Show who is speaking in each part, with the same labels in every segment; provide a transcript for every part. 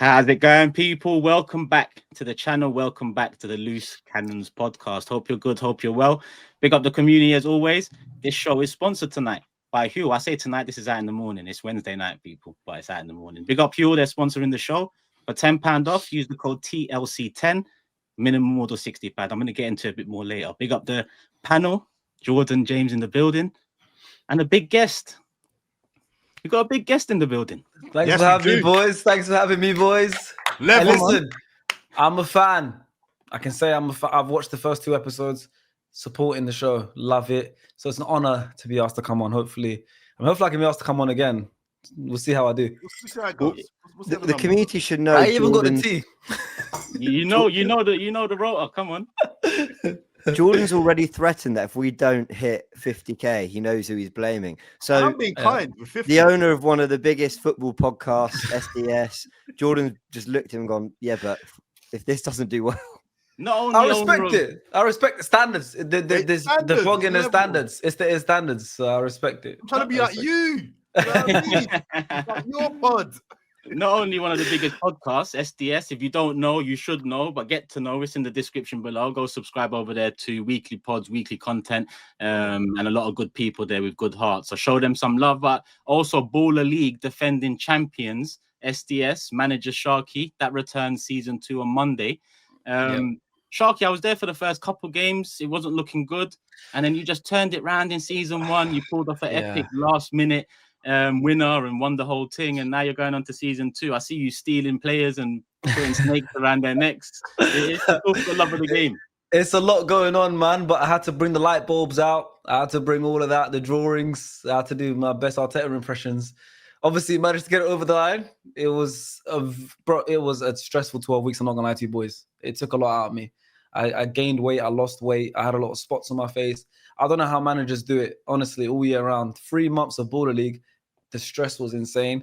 Speaker 1: How's it going, people? Welcome back to the channel. Welcome back to the Loose Cannons podcast. Hope you're good. Hope you're well. Big up the community as always. This show is sponsored tonight by Huel. I say tonight, this is out in the morning. It's Wednesday night, people, but it's out in the morning. Big up Huel. They're sponsoring the show. For £10 off, use the code TLC10. Minimum order £60. I'm going to get into it a bit more later. Big up the panel. Jordan, James in the building. And a big guest. We got a big guest in the building.
Speaker 2: Thanks for having me, boys. Thanks for having me, boys. Hey, listen, I'm a fan. I can say I'm a fan. I've watched the first 2 episodes, supporting the show, love it. So it's an honor to be asked to come on. Hopefully I can be asked to come on again. We'll see how I do.
Speaker 3: We'll see how it goes.
Speaker 4: The community should know.
Speaker 2: I even got the tea.
Speaker 1: you know the rotor. Come on.
Speaker 4: Jordan's already threatened that if we don't hit 50k, he knows who he's blaming. So
Speaker 3: I'm being kind with 50.
Speaker 4: The owner of one of the biggest football podcasts, SDS, Jordan just looked at him and gone, "Yeah, but if this doesn't do well."
Speaker 2: I respect it. I respect the standards. The vlogging is standards. It's the standards. So I respect it.
Speaker 3: I'm trying to be like you. You know what I mean? Like your pod.
Speaker 1: Not only one of the biggest podcasts, SDS. If you don't know, you should know, but get to know. It's in the description below. Go subscribe over there to weekly pods, weekly content, and a lot of good people there with good hearts. So show them some love. But also Baller League defending champions, SDS, manager Sharky. That returns season 2 on Monday. Sharky, I was there for the first couple games. It wasn't looking good. And then you just turned it around in season 1. You pulled off an epic last minute winner and won the whole thing, and now you're going on to season 2. I see you stealing players and putting snakes around their necks. It's the love of the game.
Speaker 2: It's a lot going on, man, but I had to bring the light bulbs out. I had to bring all of that, the drawings. I had to do my best Arteta impressions. Obviously, managed to get it over the line. It was a stressful 12 weeks. I'm not gonna lie to you, boys. It took a lot out of me. I gained weight. I lost weight. I had a lot of spots on my face. I don't know how managers do it, honestly, all year round. 3 months of Baller League. The stress was insane.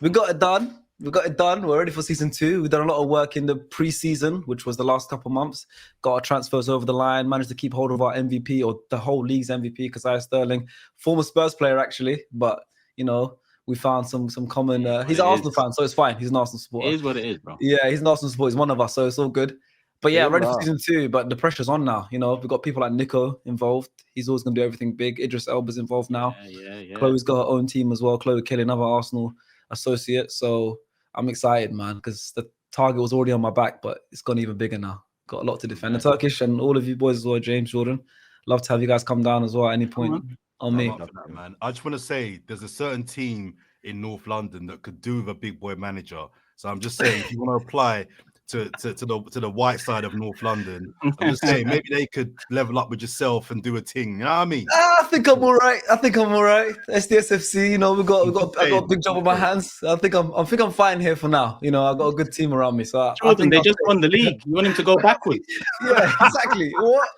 Speaker 2: We got it done. We're ready for season 2. We've done a lot of work in the pre-season, which was the last couple of months. Got our transfers over the line. Managed to keep hold of our MVP, or the whole league's MVP, Kazai Sterling, former Spurs player actually. But we found some common. He's an Arsenal fan, so it's fine. He's an Arsenal supporter.
Speaker 1: It is what it is, bro.
Speaker 2: Yeah, he's an Arsenal supporter. He's one of us, so it's all good. But yeah, ready for season 2. But the pressure's on now. We've got people like Nico involved. He's always going to do everything big. Idris Elba's involved now. Yeah. Chloe's got her own team as well. Chloe Kelly, another Arsenal associate. So I'm excited, man, because the target was already on my back, but it's gone even bigger now. Got a lot to defend. The Turkish and all of you boys as well, James, Jordan. Love to have you guys come down as well at any point on me.
Speaker 3: That, man. I just want to say there's a certain team in North London that could do with a big boy manager. So I'm just saying, if you want to apply to the white side of North London, I'm just saying maybe they could level up with yourself and do a thing. You know what I mean?
Speaker 2: I think I'm all right. SDSFC, I got a big job on my hands. I think I'm fine here for now. I got a good team around me. So
Speaker 1: Jordan, they just won the league. You want him to go backwards?
Speaker 2: Yeah, exactly. What?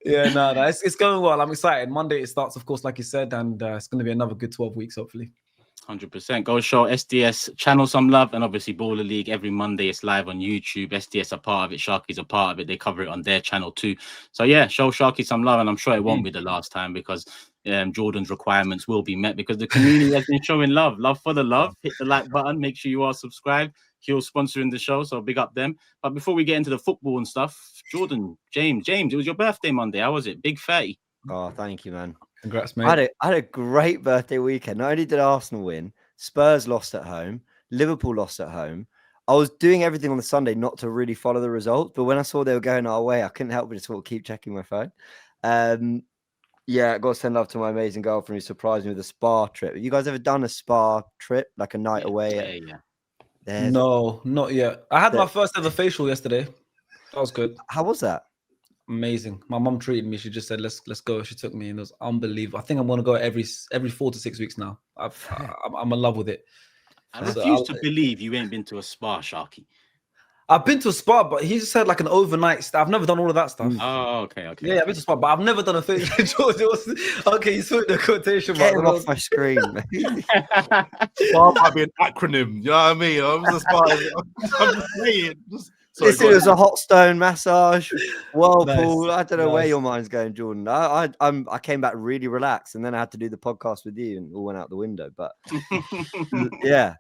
Speaker 2: Yeah, no, it's going well. I'm excited. Monday it starts, of course, like you said, and it's going to be another good 12 weeks, hopefully.
Speaker 1: 100%. Go show SDS channel some love, and obviously Baller League every Monday. It's live on YouTube. SDS are part of it. Sharky's a part of it. They cover it on their channel too. So yeah, show Sharky some love, and I'm sure it won't be the last time, because Jordan's requirements will be met, because the community has been showing love for the love. Hit the like button. Make sure you are subscribed. Huel's sponsoring the show, so big up them. But before we get into the football and stuff, Jordan, James, it was your birthday Monday. How was it? Big 30.
Speaker 4: Oh, thank you, man.
Speaker 2: Congrats, mate.
Speaker 4: I had a great birthday weekend. Not only did Arsenal win, Spurs lost at home, Liverpool lost at home. I was doing everything on the Sunday not to really follow the results, but when I saw they were going our way, I couldn't help but just sort of keep checking my phone. Yeah, I got to send love to my amazing girlfriend who surprised me with a spa trip. Have you guys ever done a spa trip, like a night away?
Speaker 2: Yeah. No, not yet. I had my first ever facial yesterday. That was good.
Speaker 4: How was that?
Speaker 2: Amazing. My mum treated me. She just said, let's go. She took me, and it was unbelievable. I think I'm going to go every 4 to 6 weeks now. I'm in love with it.
Speaker 1: I refuse to believe you ain't been to a spa, Sharky.
Speaker 2: I've been to a spa, but he just said like an overnight stay. I've never done all of that stuff.
Speaker 1: Oh, okay.
Speaker 2: Yeah, I've been to a spa, but I've never done a facial. Okay, you saw the quotation
Speaker 4: mark. Get him off my screen.
Speaker 3: Spa might be an acronym. You know what I mean? I'm just saying.
Speaker 4: This was a hot stone massage, whirlpool.
Speaker 2: Nice.
Speaker 4: I don't know where your mind's going, Jordan. I came back really relaxed, and then I had to do the podcast with you, and all went out the window. But yeah,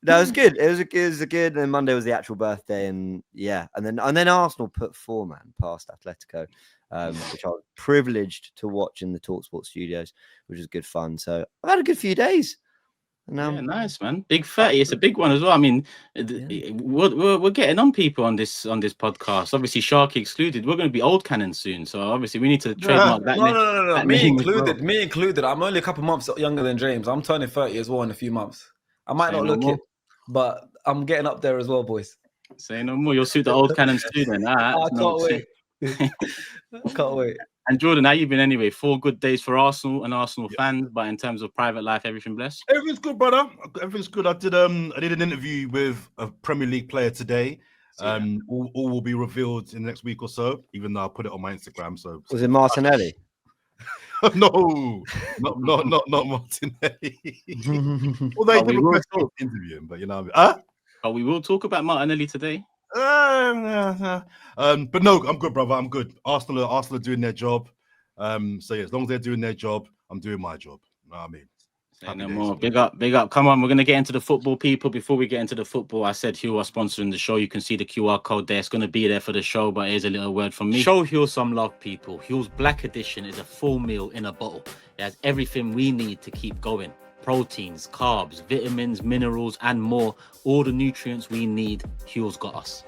Speaker 4: No, it was good. It was a good. And then Monday was the actual birthday, and yeah, and then Arsenal put 4 man past Atletico, which I was privileged to watch in the TalkSport studios, which was good fun. So I've had a good few days. And,
Speaker 1: yeah, nice, man. Big 30. It's a big one as well. I mean, we're getting on people on this podcast. Obviously, Sharky excluded. We're going to be old cannon soon, so obviously we need to trademark that.
Speaker 2: No.
Speaker 1: that
Speaker 2: Me
Speaker 1: name as
Speaker 2: included.
Speaker 1: well.
Speaker 2: Me included. I'm only a couple months younger than James. I'm turning 30 as well in a few months. I might
Speaker 1: Say
Speaker 2: not
Speaker 1: no
Speaker 2: look
Speaker 1: more.
Speaker 2: it, but I'm getting up there as well, boys.
Speaker 1: Say no more. You'll suit the old cannons too then. All right.
Speaker 2: I can't wait. Can't wait.
Speaker 1: And Jordan, how you been anyway? 4 good days for Arsenal and Arsenal fans, but in terms of private life, everything blessed?
Speaker 3: Everything's good, brother. Everything's good. I did an interview with a Premier League player today. All will be revealed in the next week or so, even though I put it on my Instagram. So
Speaker 4: was it Martinelli?
Speaker 3: No, not Martinelli. Although he did request to interview him, but you know what I mean?
Speaker 1: But we will talk about Martinelli today.
Speaker 3: But no, I'm good, brother. I'm good. Arsenal are doing their job. So yeah, as long as they're doing their job, I'm doing my job. You know what I mean?
Speaker 1: Say no more. Big up. Come on, we're gonna get into the football, people. Before we get into the football, I said Huel are sponsoring the show. You can see the QR code there. It's gonna be there for the show, but here's a little word from me. Show Huel some love, people. Huel's Black Edition is a full meal in a bottle. It has everything we need to keep going. Proteins, carbs, vitamins, minerals, and more. All the nutrients we need, Huel's got us.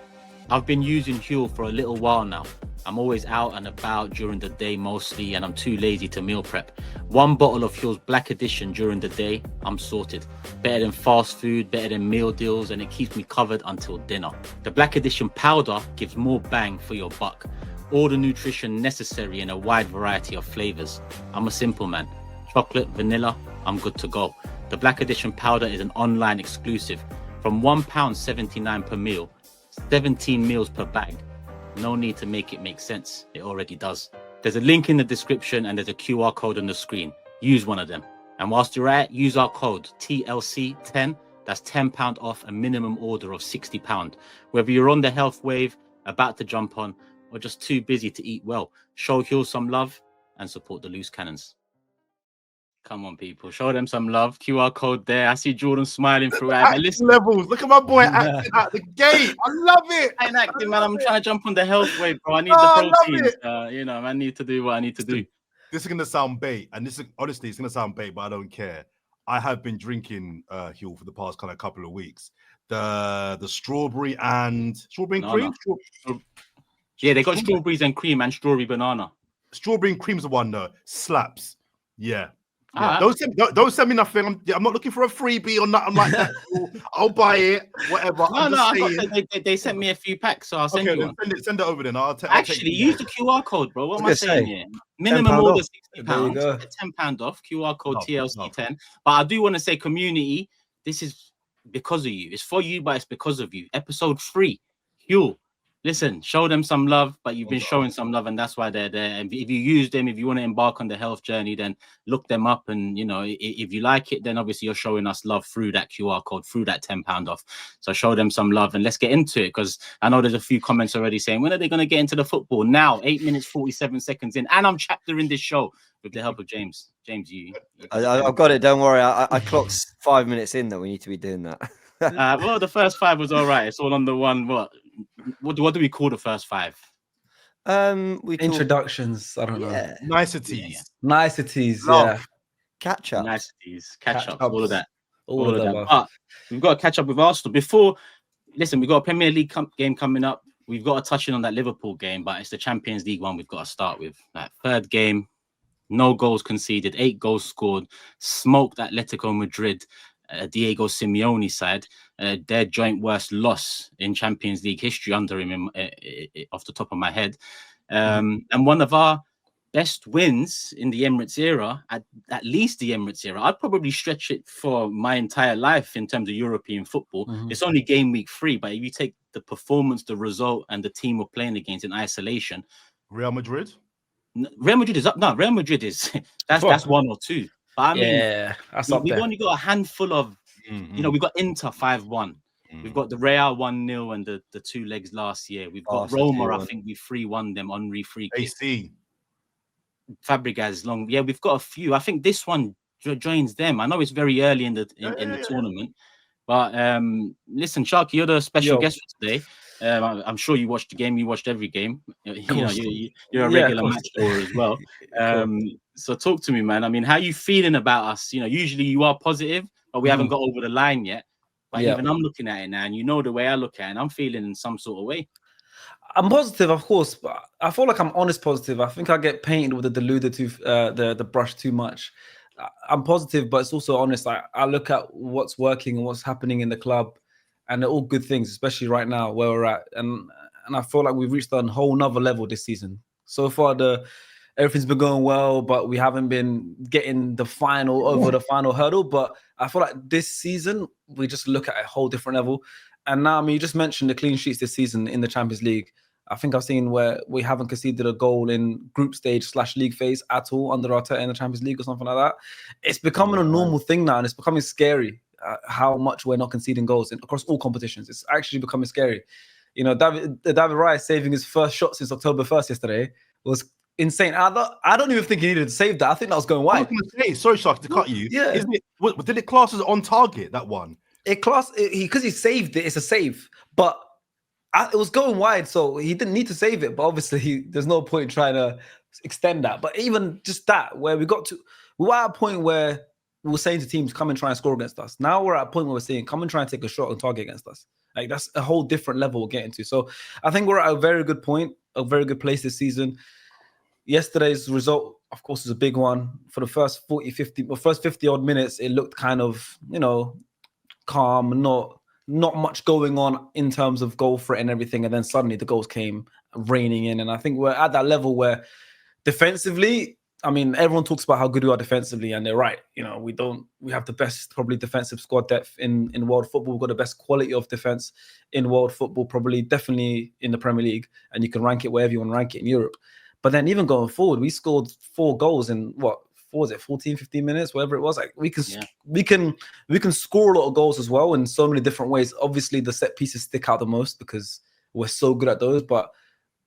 Speaker 1: I've been using Huel for a little while now. I'm always out and about during the day mostly, and I'm too lazy to meal prep. 1 bottle of Huel's Black Edition during the day, I'm sorted. Better than fast food, better than meal deals, and it keeps me covered until dinner. The Black Edition powder gives more bang for your buck. All the nutrition necessary in a wide variety of flavors. I'm a simple man. Chocolate, vanilla, I'm good to go. The Black Edition powder is an online exclusive. From £1.79 per meal, 17 meals per bag. No need to make it make sense. It already does. There's a link in the description and there's a QR code on the screen. Use one of them. And whilst you're at it, use our code TLC10. That's £10 off a minimum order of £60. Whether you're on the health wave, about to jump on, or just too busy to eat well, show Huel some love and support the loose cannons. Come on, people. Show them some love. QR code there. I see Jordan smiling throughout. Listen,
Speaker 3: levels. Look at my boy acting at the gate. I love it.
Speaker 1: I ain't acting, man. I'm trying to jump on the health wave, bro. I need the proteins. I need to do what I need to do.
Speaker 3: This is gonna sound bait, and this is honestly, it's gonna sound bait, but I don't care. I have been drinking Huel for the past kind of couple of weeks. The strawberry and cream.
Speaker 1: Yeah, they got strawberries and cream and strawberry banana.
Speaker 3: Strawberry and cream's the one though. Slaps. Yeah.
Speaker 1: Right.
Speaker 3: Don't send me nothing. I'm not looking for a freebie or nothing like that. I'll buy it, whatever.
Speaker 1: They sent me a few packs, so I'll send you one.
Speaker 3: Send it over then.
Speaker 1: Actually, use the QR code, bro. What am I saying here? Minimum order £60, £10 off. QR code TLC10. But I do want to say, community, this is because of you. It's for you, but it's because of you. Episode 3, Huel. Listen, show them some love, but you've been showing some love, and that's why they're there. And if you use them, if you want to embark on the health journey, then look them up. And, you know, if you like it, then obviously you're showing us love through that QR code, through that £10 off. So show them some love, and let's get into it, because I know there's a few comments already saying, when are they going to get into the football? Now, 8 minutes, 47 seconds in, and I'm chaptering this show with the help of James. James,
Speaker 4: I've got it. Don't worry. I clocked 5 minutes in that we need to be doing that.
Speaker 1: Well, the first 5 was all right. It's all on the one. What do we call the first 5?
Speaker 2: Introductions. I don't know.
Speaker 3: Niceties.
Speaker 2: Niceties.
Speaker 3: Love.
Speaker 2: Yeah.
Speaker 4: Catch up.
Speaker 1: Niceties. Catch up. All of that.
Speaker 2: All of that.
Speaker 1: But we've got to catch up with Arsenal before. Listen, we've got a Premier League game coming up. We've got to touch in on that Liverpool game, but it's the Champions League one we've got to start with. That third game, no goals conceded, 8 goals scored, smoked Atletico Madrid. Diego Simeone side, their joint worst loss in Champions League history under him, off the top of my head, and one of our best wins in the Emirates era, at least the Emirates era. I'd probably stretch it for my entire life in terms of European football. It's only game week 3, but if you take the performance, the result, and the team we're playing against in isolation,
Speaker 3: Real Madrid
Speaker 1: is up. No, Real Madrid is that's 1 or 2. But I mean, we've only got a handful of, you know, we've got Inter 5-1. We've got the Real 1-0 and the 2 legs last year. We've got Roma, I think we 3-1 them, Henry free kick.
Speaker 3: AC.
Speaker 1: Fabregas long. Yeah, we've got a few. I think this one joins them. I know it's very early in the tournament, But listen, Sharky, you're the special
Speaker 2: Yo.
Speaker 1: guest for today. I'm sure you watched the game. You watched every game. You know,
Speaker 2: course.
Speaker 1: you're a
Speaker 2: Yeah, of
Speaker 1: regular
Speaker 2: course.
Speaker 1: match scorer as well.
Speaker 2: Cool.
Speaker 1: So talk to me, man. I mean, how you feeling about us? You know, usually you are positive, but we haven't got over the line yet. But
Speaker 2: Yeah.
Speaker 1: even I'm looking at it now, and you know the way I look at it, and I'm feeling in some sort of way.
Speaker 2: I'm positive, of course, but I feel like I'm honest positive. I think I get painted with the diluted the brush too much. I'm positive, but it's also honest. I look at what's working and what's happening in the club, and they're all good things, especially right now where we're at. And I feel like we've reached a whole nother level this season. So far, everything's been going well, but we haven't been getting the final hurdle. But I feel like this season we just look at a whole different level. And now, I mean, you just mentioned the clean sheets this season in the Champions League. I think I've seen where we haven't conceded a goal in group stage / league phase at all under Arteta in the Champions League or something like that. It's becoming a normal thing now, and it's becoming scary how much we're not conceding goals across all competitions. It's actually becoming scary. You know, David Raya saving his first shot since October 1st yesterday was insane. I don't even think he needed to save that. I think that was going wide.
Speaker 3: Sorry, Sharky, to cut you.
Speaker 2: Yeah.
Speaker 3: Did it class as on target, that one?
Speaker 2: Because he saved it, it's a save. But it was going wide, so he didn't need to save it. But obviously, there's no point in trying to extend that. But even just that, where we were at a point where we were saying to teams, come and try and score against us. Now we're at a point where we're saying, come and try and take a shot on target against us. Like, that's a whole different level we're getting to. So I think we're at a very good point, a very good place this season. Yesterday's result, of course, is a big one. For the first 50 odd minutes, it looked kind of, calm, not much going on in terms of goal threat and everything. And then suddenly the goals came raining in. And I think we're at that level where defensively, I mean, everyone talks about how good we are defensively, and they're right. We have the best probably defensive squad depth in world football. We've got the best quality of defense in world football, probably definitely in the Premier League. And you can rank it wherever you want to rank it in Europe. But then even going forward, we scored 4 goals in 14, 15 minutes, whatever it was. Like we can score a lot of goals as well in so many different ways. Obviously, the set pieces stick out the most because we're so good at those. But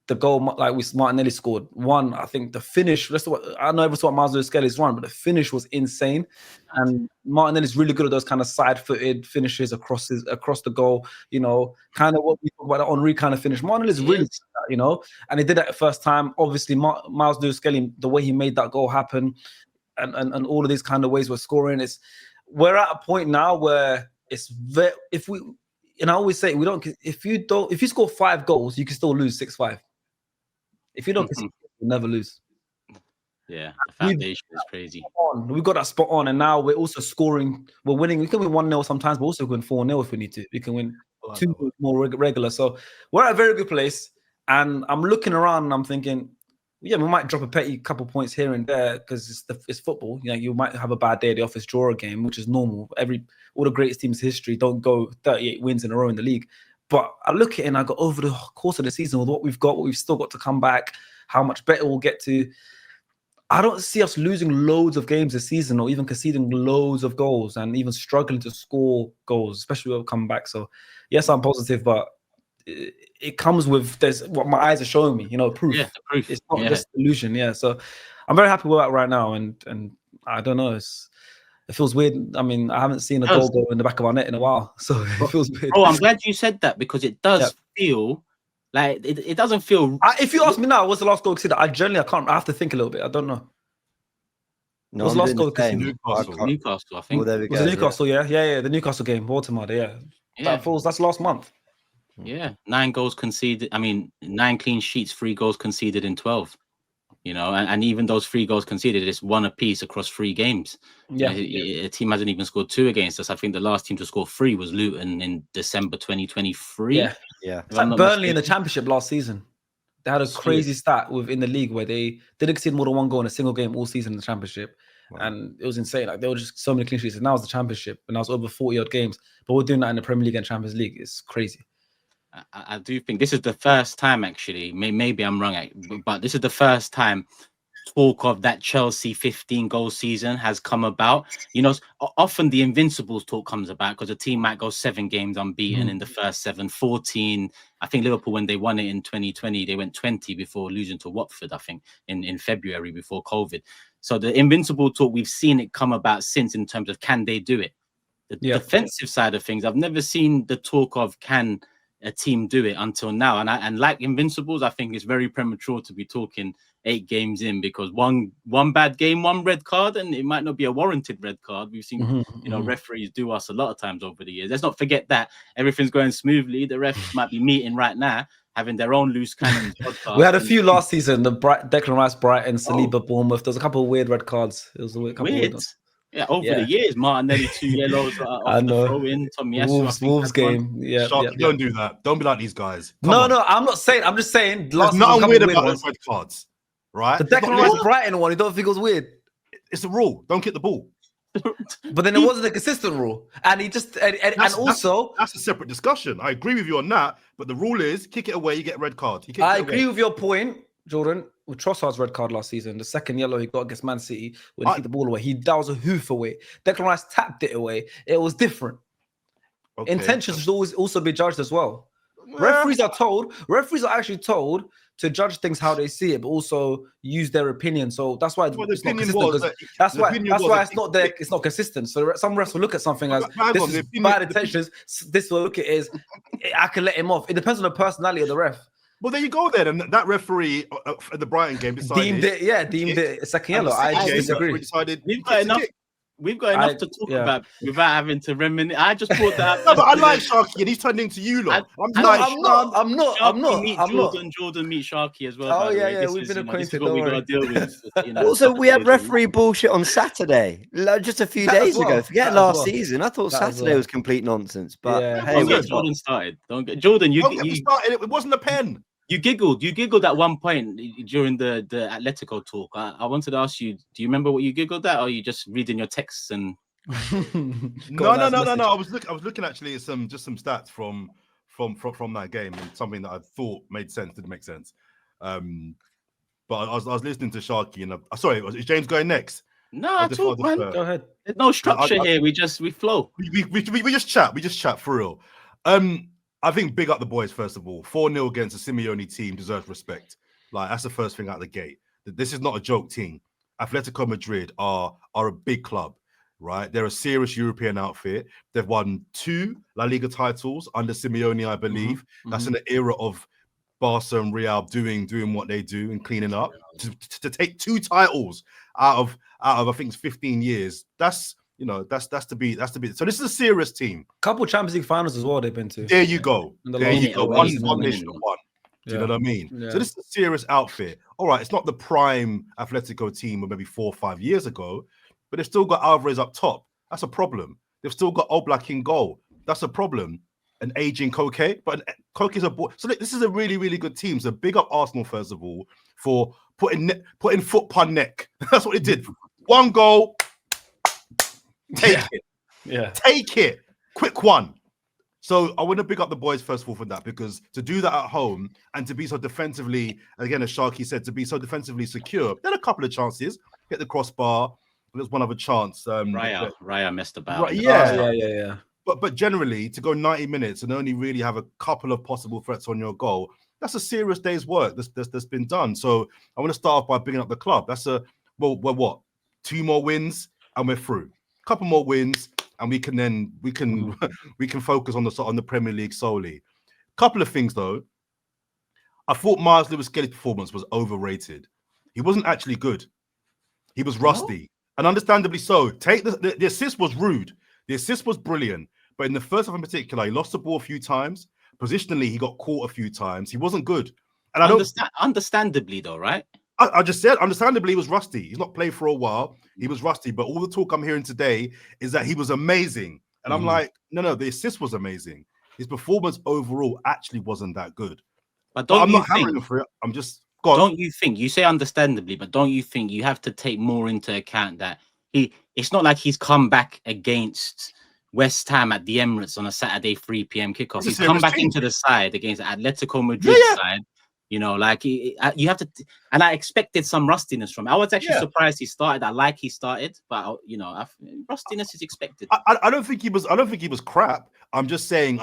Speaker 2: the goal, like Martinelli scored one, I think the finish. I never saw Miles Skelly's run, but the finish was insane. And Martinelli's really good at those kind of side-footed finishes across the goal. Kind of what we talk about, the Henry kind of finish. Martinelli's really good at that, and he did that the first time. Obviously, Miles Skelly, the way he made that goal happen, and all of these kind of ways we're scoring, we're at a point now where it's very. And I always say if you score 5 goals, you can still lose 6-5. If you don't, you'll never lose.
Speaker 1: Yeah, the foundation is crazy.
Speaker 2: We've got that spot on, and now we're also scoring. We're winning. We can win 1-0 sometimes, but also win 4-0 if we need to. We can win 2 more regular. So we're at a very good place. And I'm looking around and I'm thinking, yeah, we might drop a petty couple points here and there because it's football. You might have a bad day at the office, draw a game, which is normal. All the greatest teams in history don't go 38 wins in a row in the league. But I look at it and I go, over the course of the season, with what we've got, what we've still got to come back, how much better we'll get to. I don't see us losing loads of games this season or even conceding loads of goals and even struggling to score goals, especially when we come back. So, yes, I'm positive, but it comes with what my eyes are showing me, proof.
Speaker 1: Yeah, the proof.
Speaker 2: It's not just illusion. Yeah. So I'm very happy with that right now. And I don't know. It feels weird. I mean, I haven't seen a goal go in the back of our net in a while. So it feels weird.
Speaker 1: Oh, I'm glad you said that because it does feel like it doesn't feel.
Speaker 2: If you ask me now, what's the last goal considered? I can't. I have to think a little bit. I don't know.
Speaker 4: No,
Speaker 2: what's the last goal
Speaker 3: Newcastle,
Speaker 1: I think.
Speaker 4: Well, there we go.
Speaker 2: Was it Newcastle? Yeah. The Newcastle game, Baltimore. Yeah. That's last month.
Speaker 1: Yeah, 9 goals conceded. I mean, 9 clean sheets, 3 goals conceded in 12. And even those 3 goals conceded, it's 1 apiece across 3 games.
Speaker 2: Yeah,
Speaker 1: a team hasn't even scored 2 against us. I think the last team to score 3 was Luton in December 2023.
Speaker 2: Yeah. It's like Burnley in the Championship last season. They had a crazy stat within the league where they didn't concede more than 1 goal in a single game all season in the Championship. Wow. And it was insane. Like, there were just so many clean sheets. And now it's the Championship, and now it's over 40 odd games. But we're doing that in the Premier League and Champions League. It's crazy.
Speaker 1: I do think this is the first time, actually, maybe I'm wrong, but this is the first time talk of that Chelsea 15-goal season has come about. Often the Invincibles talk comes about because a team might go 7 games unbeaten in the first 7, 14. I think Liverpool, when they won it in 2020, they went 20 before losing to Watford, I think, in February before COVID. So the Invincible talk, we've seen it come about since in terms of can they do it? the defensive side of things, I've never seen the talk of can a team do it until now. And like Invincibles, I think it's very premature to be talking 8 games in, because one bad game, 1 red card, and it might not be a warranted red card. We've seen referees do us a lot of times over the years. Let's not forget that everything's going smoothly. The refs might be meeting right now, having their own loose cannons podcast.
Speaker 2: We had a few last season. The Declan Rice, Brighton, Saliba, Bournemouth. There was a couple of weird red cards. It was a couple
Speaker 1: weird. Over the years, Martinelli 2 yellows off the throw in.
Speaker 2: Wolves game.
Speaker 3: Sharky, don't do that. Don't be like these guys.
Speaker 2: No, I'm not saying. I'm just saying.
Speaker 3: There's nothing weird about those red cards, right?
Speaker 2: The Declan Rice Brighton one, you don't think it was weird?
Speaker 3: It's a rule. Don't kick the ball.
Speaker 2: But then it wasn't a consistent rule, and he just
Speaker 3: that's a separate discussion. I agree with you on that, but the rule is kick it away, you get a red card.
Speaker 2: I agree with your point, Jordan. With Trossard's red card last season, the second yellow he got against Man City when he kicked the ball away, that was a hoof away. Declan Rice tapped it away. It was different. Okay. Intentions should always also be judged as well. Referees are actually told to judge things how they see it, but also use their opinion. So that's why it's not consistent. That's why it's not consistent. So some refs will look at something as this is bad intentions. This will look at it as I can let him off. It depends on the personality of the ref.
Speaker 3: Well, there you go then. And that referee at the Brighton game deemed
Speaker 2: it a second yellow. I disagree.
Speaker 1: We've got enough to talk about without having to reminisce. I just brought that.
Speaker 3: No, but I like Sharky, and he's turned into you lot.
Speaker 2: I'm not.
Speaker 1: Jordan meet Sharky as well.
Speaker 2: Oh yeah, we've been acquainted.
Speaker 1: What we got to deal with.
Speaker 4: Also, we had referee bullshit on Saturday, just a few days ago. Forget last season. I thought Saturday was complete nonsense. But
Speaker 1: hey, Jordan started. Jordan, you
Speaker 3: started. It wasn't a pen.
Speaker 1: You giggled at one point during the Atletico talk. I wanted to ask you, do you remember what you giggled at, or are you just reading your texts and
Speaker 3: No. I was looking actually at some stats from that game, and something that I thought made sense, didn't make sense. But I was listening to Sharky, and sorry, is James going next?
Speaker 1: No,
Speaker 2: go ahead.
Speaker 1: There's no structure here. We flow.
Speaker 3: We just chat for real. I think big up the boys, first of all. 4-0 against a Simeone team deserves respect. Like, that's the first thing out of the gate. This is not a joke team. Atletico Madrid are a big club, right? They're a serious European outfit. They've won 2 La Liga titles under Simeone, I believe. That's in the era of Barca and Real doing what they do and cleaning up. To take 2 titles out of I think it's 15 years. That's to be. So this is a serious team.
Speaker 2: Couple Champions League finals as well they've been to.
Speaker 3: There you go. There you go. One nation one. Do you know what I mean?
Speaker 2: Yeah.
Speaker 3: So this is a serious outfit. All right, it's not the prime Atletico team of maybe 4 or 5 years ago, but they've still got Alvarez up top. That's a problem. They've still got Oblak in goal. That's a problem. An aging Koke, but Koke's a boy. So this is a really, really good team. So big up Arsenal first of all for putting foot pun neck. That's what they did. 1 goal. Take it. Take it. Quick one. So I want to pick up the boys first of all for that, because to do that at home and to be so defensively, again, as Sharky said, to be so defensively secure, they had a couple of chances. Hit the crossbar. There's one other chance.
Speaker 1: Raya messed about.
Speaker 3: Right, yeah. But generally, to go 90 minutes and only really have a couple of possible threats on your goal, that's a serious day's work that's been done. So I want to start off by bigging up the club. That's we're what? 2 more wins and we're through. Couple more wins, and we can focus on the Premier League solely. Couple of things though. I thought Miles Lewis-Skelly's performance was overrated. He wasn't actually good. He was rusty, and understandably so. The assist was rude. The assist was brilliant, but in the first half in particular, he lost the ball a few times. Positionally, he got caught a few times. He wasn't good. And
Speaker 1: understandably though, right?
Speaker 3: I just said, understandably, he was rusty. He's not played for a while. He was rusty. But all the talk I'm hearing today is that he was amazing. And I'm like, no, the assist was amazing. His performance overall actually wasn't that good.
Speaker 1: But
Speaker 3: I'm not hammering for it. I'm just...
Speaker 1: Don't you think, you say understandably, but don't you think you have to take more into account that it's not like he's come back against West Ham at the Emirates on a Saturday 3 p.m. kickoff. He's come back into the side against the Atletico Madrid side. You know, like you have to, and I expected some rustiness from him. I was actually surprised he started. He started, but rustiness is expected.
Speaker 3: I don't think he was. I don't think he was crap. I'm just saying.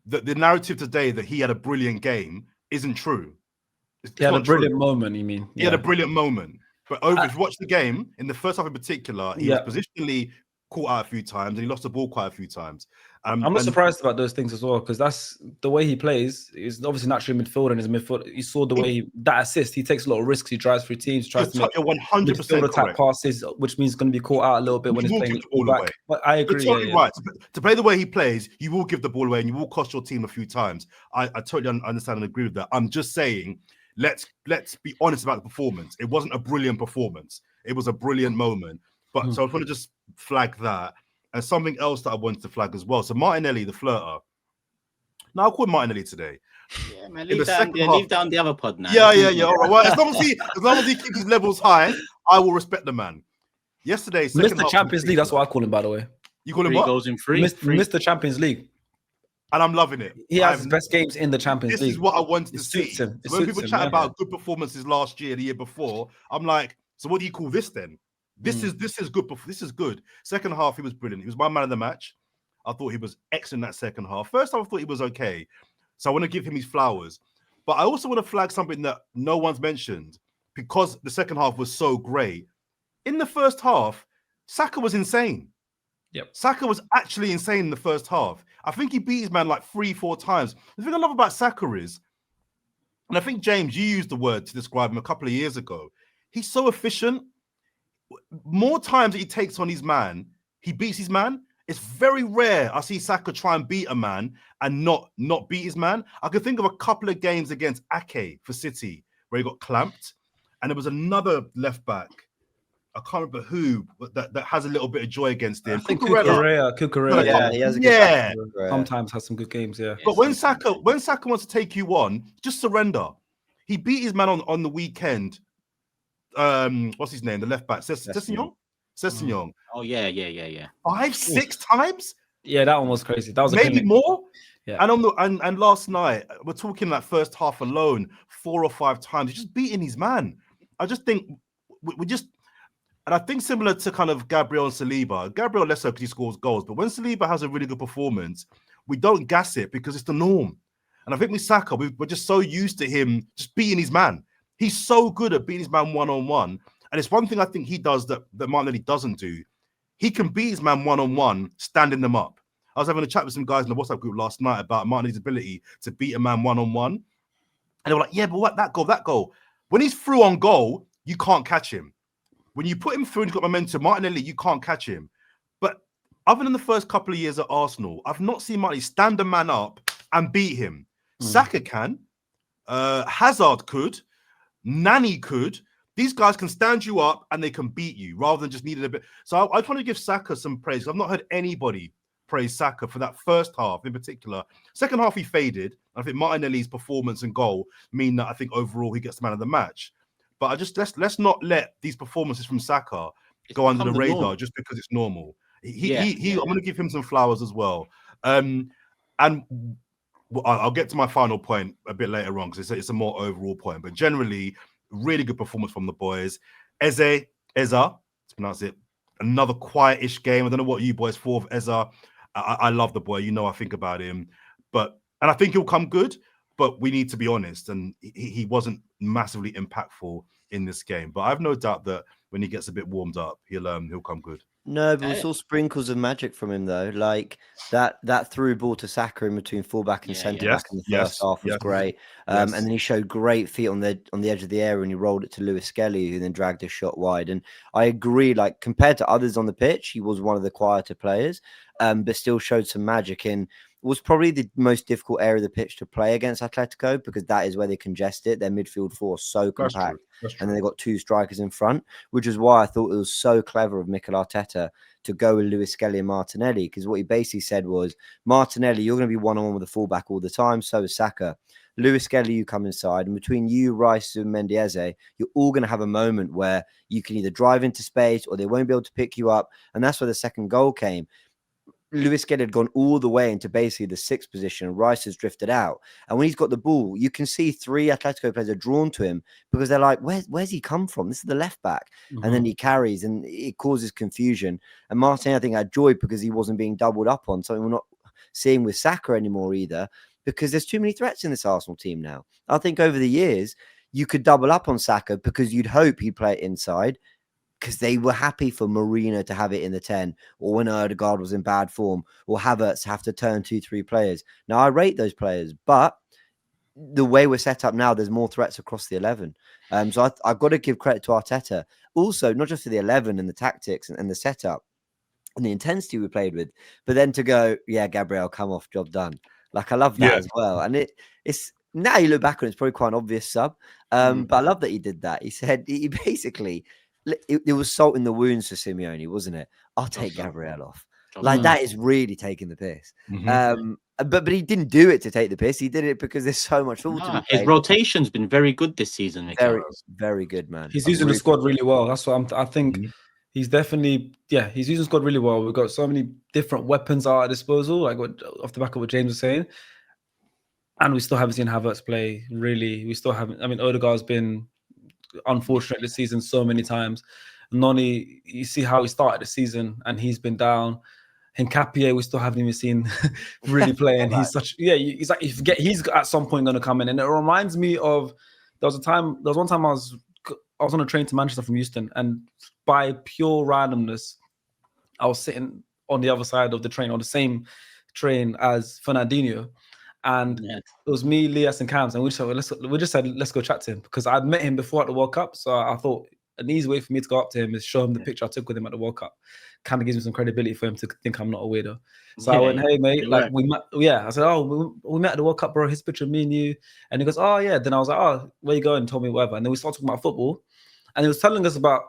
Speaker 3: The narrative today that he had a brilliant game isn't true.
Speaker 2: He had a brilliant moment. You mean?
Speaker 3: He had a brilliant moment, but if you watch the game in the first half in particular, he was positionally caught out a few times, and he lost the ball quite a few times.
Speaker 2: I'm not surprised about those things as well, because that's the way he plays. He's obviously naturally midfielder, and his midfield. You saw the way that assist. He takes a lot of risks. He drives through teams, tries to make
Speaker 3: 100%
Speaker 2: midfielder type passes, which means he's going to be caught out a little bit when he's playing the ball back. But I agree.
Speaker 3: You're totally right. To play the way he plays, you will give the ball away, and you will cost your team a few times. I totally understand and agree with that. I'm just saying, let's be honest about the performance. It wasn't a brilliant performance. It was a brilliant moment. But so I want to just flag that. And something else that I wanted to flag as well. So Martinelli, the flirter. Now I'll call him Martinelli today.
Speaker 1: Yeah, man, leave down the other pod now.
Speaker 3: Yeah. All right. Well, as long as he keeps his levels high, I will respect the man. Yesterday,
Speaker 2: Mr. Champions League. That's what I call him, by the way.
Speaker 3: You call him
Speaker 1: 3
Speaker 3: what?
Speaker 1: goals in 3.
Speaker 2: Mr. Champions League.
Speaker 3: And I'm loving it.
Speaker 2: He has his best games in the Champions League.
Speaker 3: This is what I wanted to see.
Speaker 2: Him.
Speaker 3: When people chat about good performances last year, the year before, I'm like, so what do you call this then? This is good. This is good. Second half, he was brilliant. He was my man of the match. I thought he was excellent that second half. First half, I thought he was okay. So I want to give him his flowers. But I also want to flag something that no one's mentioned, because the second half was so great. In the first half, Saka was insane.
Speaker 2: Yep.
Speaker 3: Saka was actually insane in the first half. I think he beat his man like 3-4 times. The thing I love about Saka is, and I think, James, you used the word to describe him a couple of years ago, he's so efficient. More times that he takes on his man, he beats his man. It's very rare I see Saka try and beat a man and not beat his man. I can think of a couple of games against Ake for City where he got clamped, and there was another left back. I can't remember who, but that has a little bit of joy against him.
Speaker 2: I think Cucurella.
Speaker 4: Yeah, he has a good
Speaker 2: sometimes has some good games. Yeah,
Speaker 3: but when Saka wants to take you on, just surrender. He beat his man on the weekend. What's his name? The left back, Sessegnon.
Speaker 1: Oh yeah.
Speaker 3: 5-6 times.
Speaker 2: Yeah, that one was crazy. That was
Speaker 3: maybe more.
Speaker 2: Yeah.
Speaker 3: And last night we're talking that first half alone, 4 or 5 times. He's just beating his man. I just think we just, and I think similar to kind of Gabriel and Saliba. Gabriel less so because he scores goals, but when Saliba has a really good performance, we don't gas it because it's the norm. And I think with Saka, we're just so used to him just beating his man. He's so good at beating his man one-on-one. And it's one thing I think he does that Martinelli doesn't do. He can beat his man one-on-one, standing them up. I was having a chat with some guys in the WhatsApp group last night about Martinelli's ability to beat a man one-on-one. And they were like, yeah, but what, that goal. When he's through on goal, you can't catch him. When you put him through and he's got momentum, Martinelli, you can't catch him. But other than the first couple of years at Arsenal, I've not seen Martinelli stand a man up and beat him. Saka can. Hazard could. Nani could. These guys can stand you up and they can beat you rather than just needing a bit. So I just want to give Saka some praise. I've not heard anybody praise Saka for that first half in particular. Second half, he faded. I think Martinelli's performance and goal mean that I think overall he gets the man of the match. But I just let's not let these performances from Saka go under the radar just because it's normal. I'm going to give him some flowers as well. And I'll get to my final point a bit later on because it's a more overall point. But generally, really good performance from the boys. Eza, to pronounce it, another quietish game. I don't know what you boys thought of Eza. I love the boy. You know I think about him. And I think he'll come good. But we need to be honest, and he wasn't massively impactful in this game. But I have no doubt that when he gets a bit warmed up, he'll come good.
Speaker 4: No, but we saw sprinkles of magic from him though. Like that through ball to Saka in between fullback and centre back in the first half was great. And then he showed great feet on the edge of the area, and he rolled it to Lewis Skelly, who then dragged his shot wide. And I agree, like compared to others on the pitch, he was one of the quieter players, but still showed some magic in. Was probably the most difficult area of the pitch to play against Atletico because that is where they congest it. Their midfield four is so compact. That's true. And then they got 2 strikers in front, which is why I thought it was so clever of Mikel Arteta to go with Lewis Skelly and Martinelli, because what he basically said was, Martinelli, you're going to be one-on-one with the fullback all the time, so is Saka. Lewis Skelly, you come inside, and between you, Rice, and Mendieze, you're all going to have a moment where you can either drive into space or they won't be able to pick you up, and that's where the second goal came. Lewis Skelly had gone all the way into basically the 6th position, and Rice has drifted out. And when he's got the ball, you can see 3 Atletico players are drawn to him because they're like, where's he come from? This is the left back. And then he carries, and it causes confusion. And Martin, I think, had joy because he wasn't being doubled up on, something we're not seeing with Saka anymore either, because there's too many threats in this Arsenal team now. I think over the years, you could double up on Saka because you'd hope he'd play it inside. because they were happy for Marino to have it in the 10, or when Odegaard was in bad form, or Havertz have to turn 2-3 players. Now, I rate those players, but the way we're set up now, there's more threats across the 11. So I've got to give credit to Arteta. Also, not just for the 11 and the tactics and the setup and the intensity we played with, but then to go, yeah, Gabriel, come off, job done. Like, I love that as well. And it's now you look back on it, it's probably quite an obvious sub. But I love that he did that. He said he basically, it was salt in the wounds for Simeone, wasn't it? I'll take Gabriel off. Like, that is really taking the piss. But he didn't do it to take the piss. He did it because there's so much football to be played.
Speaker 1: His rotation's been very good this season, Mikel.
Speaker 4: Very, very good, man.
Speaker 2: He's using the squad really well. That's what I think. He's definitely, he's using the squad really well. We've got so many different weapons at our disposal, like off the back of what James was saying. And we still haven't seen Havertz play, really. We still haven't. I mean, Odegaard's been unfortunate this season so many times. Noni, you see how he started the season and he's been down. Hincapié, we still haven't even seen really play. And he's such, he's like, you forget he's at some point going to come in. And it reminds me of, there was one time I was on a train to Manchester from Euston, and by pure randomness, I was sitting on the other side of the train, on the same train as Fernandinho. And it was me, Lias, and Cams, and we just said, let's go chat to him, because I'd met him before at the World Cup. So I thought an easy way for me to go up to him is show him the picture I took with him at the World Cup. Kind of gives me some credibility for him to think I'm not a weirdo. So I went, hey mate, like we met. I said, oh, we met at the World Cup, bro. His picture, me and you. And he goes, oh yeah. Then I was like, oh, where you going? And told me whatever. And then we started talking about football, and he was telling us about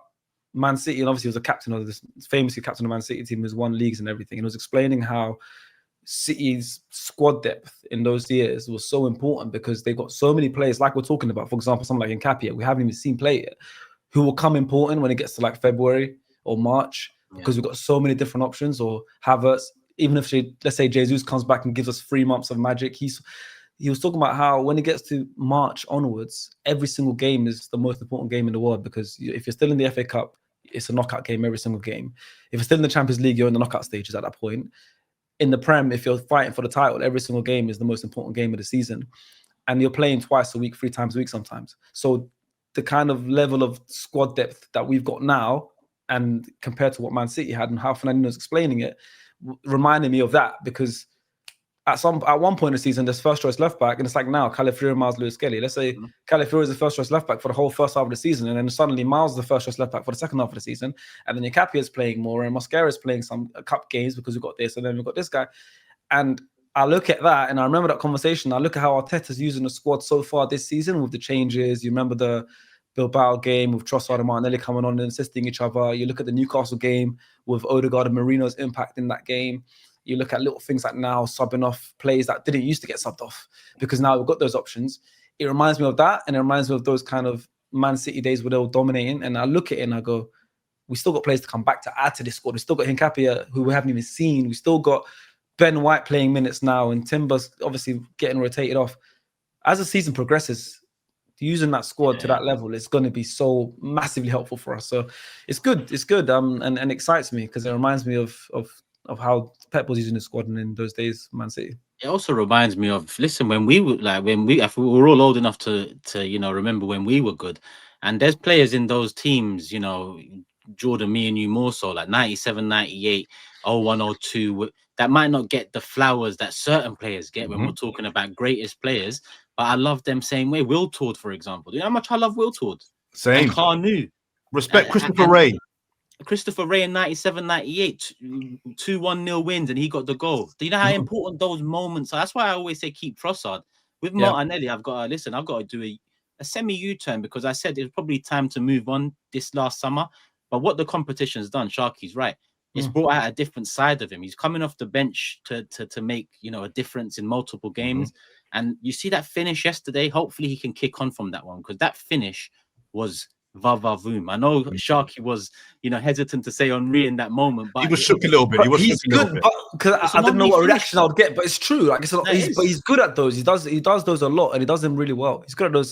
Speaker 2: Man City, and obviously he was a captain of this, famously captain of Man City team, who's won leagues and everything. And he was explaining how City's squad depth in those years was so important because they've got so many players, like we're talking about. For example, someone like Hincapié, we haven't even seen play yet, who will come important when it gets to like February or March, because we've got so many different options. Or Havertz, even if let's say Jesus comes back and gives us 3 months of magic, he was talking about how when it gets to March onwards, every single game is the most important game in the world, because if you're still in the FA Cup, it's a knockout game every single game. If you're still in the Champions League, you're in the knockout stages at that point. In the Prem, if you're fighting for the title, every single game is the most important game of the season. And you're playing twice a week, 3 times a week sometimes. So the kind of level of squad depth that we've got now, and compared to what Man City had and how Fernandinho's explaining it, reminded me of that, because at one point in the season, there's first choice left back, and it's like now Calafiori, Miles, Lewis Kelly. Let's say Calafiori is the first choice left back for the whole first half of the season, and then suddenly Miles is the first choice left back for the second half of the season, and then Hincapié is playing more, and Mosquera is playing some cup games because we've got this, and then we've got this guy. And I look at that, and I remember that conversation. I look at how Arteta's using the squad so far this season with the changes. You remember the Bilbao game with Trossard and Martinelli coming on and assisting each other. You look at the Newcastle game with Odegaard and Marino's impact in that game. You look at little things like now subbing off plays that didn't used to get subbed off, because now we've got those options. It reminds me of that, and it reminds me of those kind of Man City days where they were dominating. And I look at it and I go, we still got players to come back to add to this squad. We still got Hincapié, who we haven't even seen. We still got Ben White playing minutes now, and Timber's obviously getting rotated off. As the season progresses, using that squad to that level is going to be so massively helpful for us. So it's good. It's good. And excites me, because it reminds me of how Pep was using the squad in those days, Man City.
Speaker 1: It also reminds me of, listen, when we were we're all old enough to remember when we were good, and there's players in those teams, Jordan, me and you more so, like 97, 98, 01, 02, that might not get the flowers that certain players get when we're talking about greatest players, but I love them same way. Will Tord, for example. You know how much I love Will Tord?
Speaker 3: Same.
Speaker 1: And Carnu.
Speaker 3: Respect Christopher Ray.
Speaker 1: Christopher Ray in 97, 98, 2-1-0 wins, and he got the goal. Do you know how important those moments are? That's why I always say keep Trossard. With Martinelli, I've got to do a semi U-turn, because I said it's probably time to move on this last summer. But what the competition's done, Sharky's right. It's brought out a different side of him. He's coming off the bench to make a difference in multiple games. And you see that finish yesterday. Hopefully he can kick on from that one, because that finish was va-va-voom. I know Sharky was, hesitant to say Henry in that moment, but
Speaker 3: he was shook a little bit.
Speaker 2: He's good, because I didn't know what reaction I would get. But it's true. Like but he's good at those. He does those a lot, and he does them really well. He's good at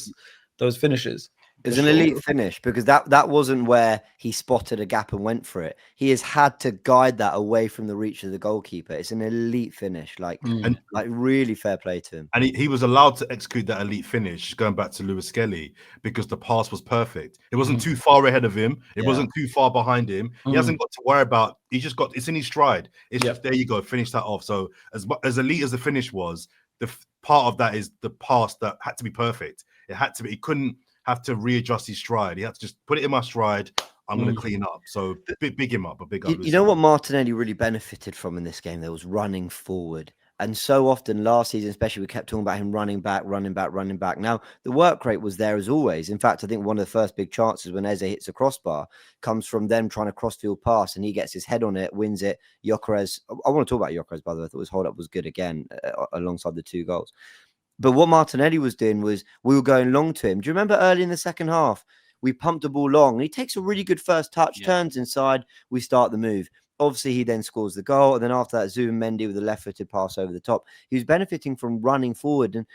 Speaker 2: those finishes. For
Speaker 4: It's an
Speaker 2: sure.
Speaker 4: elite finish because that wasn't where he spotted a gap and went for it. He has had to guide that away from the reach of the goalkeeper. It's an elite finish, like really fair play to him.
Speaker 3: And he was allowed to execute that elite finish, going back to Lewis Skelly, because the pass was perfect. It wasn't too far ahead of him. It wasn't too far behind him. He hasn't got to worry about. He just got. It's in his stride. It's just there. You go. Finish that off. So as elite as the finish was, the part of that is the pass that had to be perfect. It had to be. He couldn't have to readjust his stride. He had to just put it in my stride. I'm going to clean up. So big him up. A big up.
Speaker 4: You know what Martinelli really benefited from in this game? There was running forward. And so often last season, especially, we kept talking about him running back. Now, the work rate was there as always. In fact, I think one of the first big chances when Eze hits a crossbar comes from them trying to cross-field pass, and he gets his head on it, wins it. Gyokeres, I want to talk about Gyokeres, by the way. I thought his hold-up was good again alongside the 2 goals. But what Martinelli was doing was we were going long to him. Do you remember early in the second half? We pumped the ball long, and he takes a really good first touch, turns inside, we start the move. Obviously, he then scores the goal, and then after that, Zubimendi with a left-footed pass over the top. He was benefiting from running forward, and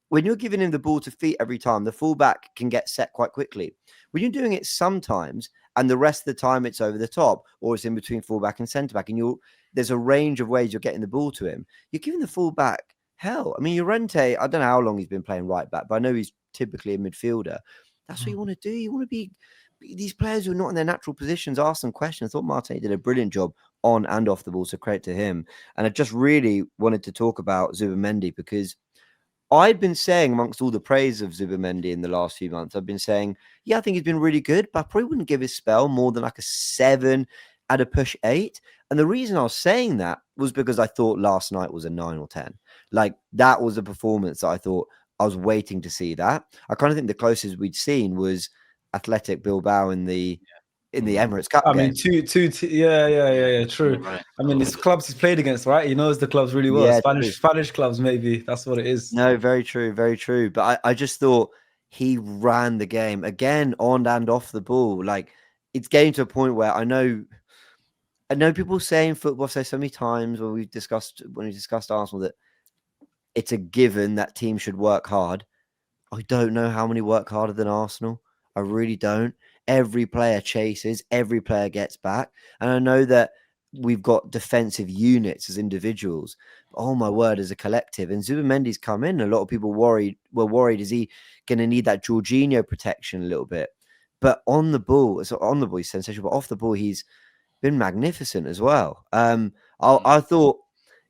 Speaker 4: when you're giving him the ball to feet every time, the fullback can get set quite quickly. When you're doing it sometimes, and the rest of the time it's over the top, or it's in between fullback and centre-back, and there's a range of ways you're getting the ball to him, you're giving the fullback hell. I mean, Llorente, I don't know how long he's been playing right back, but I know he's typically a midfielder. That's what you want to do. You want to be these players who are not in their natural positions, ask them questions. I thought Martinelli did a brilliant job on and off the ball, so credit to him. And I just really wanted to talk about Zubimendi because I've been saying, amongst all the praise of Zubimendi in the last few months, I've been saying, I think he's been really good, but I probably wouldn't give his spell more than like a 7 at a push 8. And the reason I was saying that was because I thought last night was a 9 or 10. Like that was a performance that I thought I was waiting to see that. I kind of think the closest we'd seen was Athletic Bilbao in the Emirates Cup game.
Speaker 2: I mean, true.
Speaker 1: Right.
Speaker 2: I mean, it's clubs he's played against, right? He knows the clubs really well. Spanish clubs, maybe. That's what it is.
Speaker 4: No, very true. But I just thought he ran the game again on and off the ball. Like it's getting to a point where I know people say in football, say so many times when we discussed Arsenal that it's a given that teams should work hard. I don't know how many work harder than Arsenal. I really don't. Every player chases, every player gets back. And I know that we've got defensive units as individuals. But oh my word, as a collective. And Zubimendi's come in. A lot of people were worried, is he going to need that Jorginho protection a little bit? But on the ball, he's sensational. But off the ball, he's been magnificent as well. I thought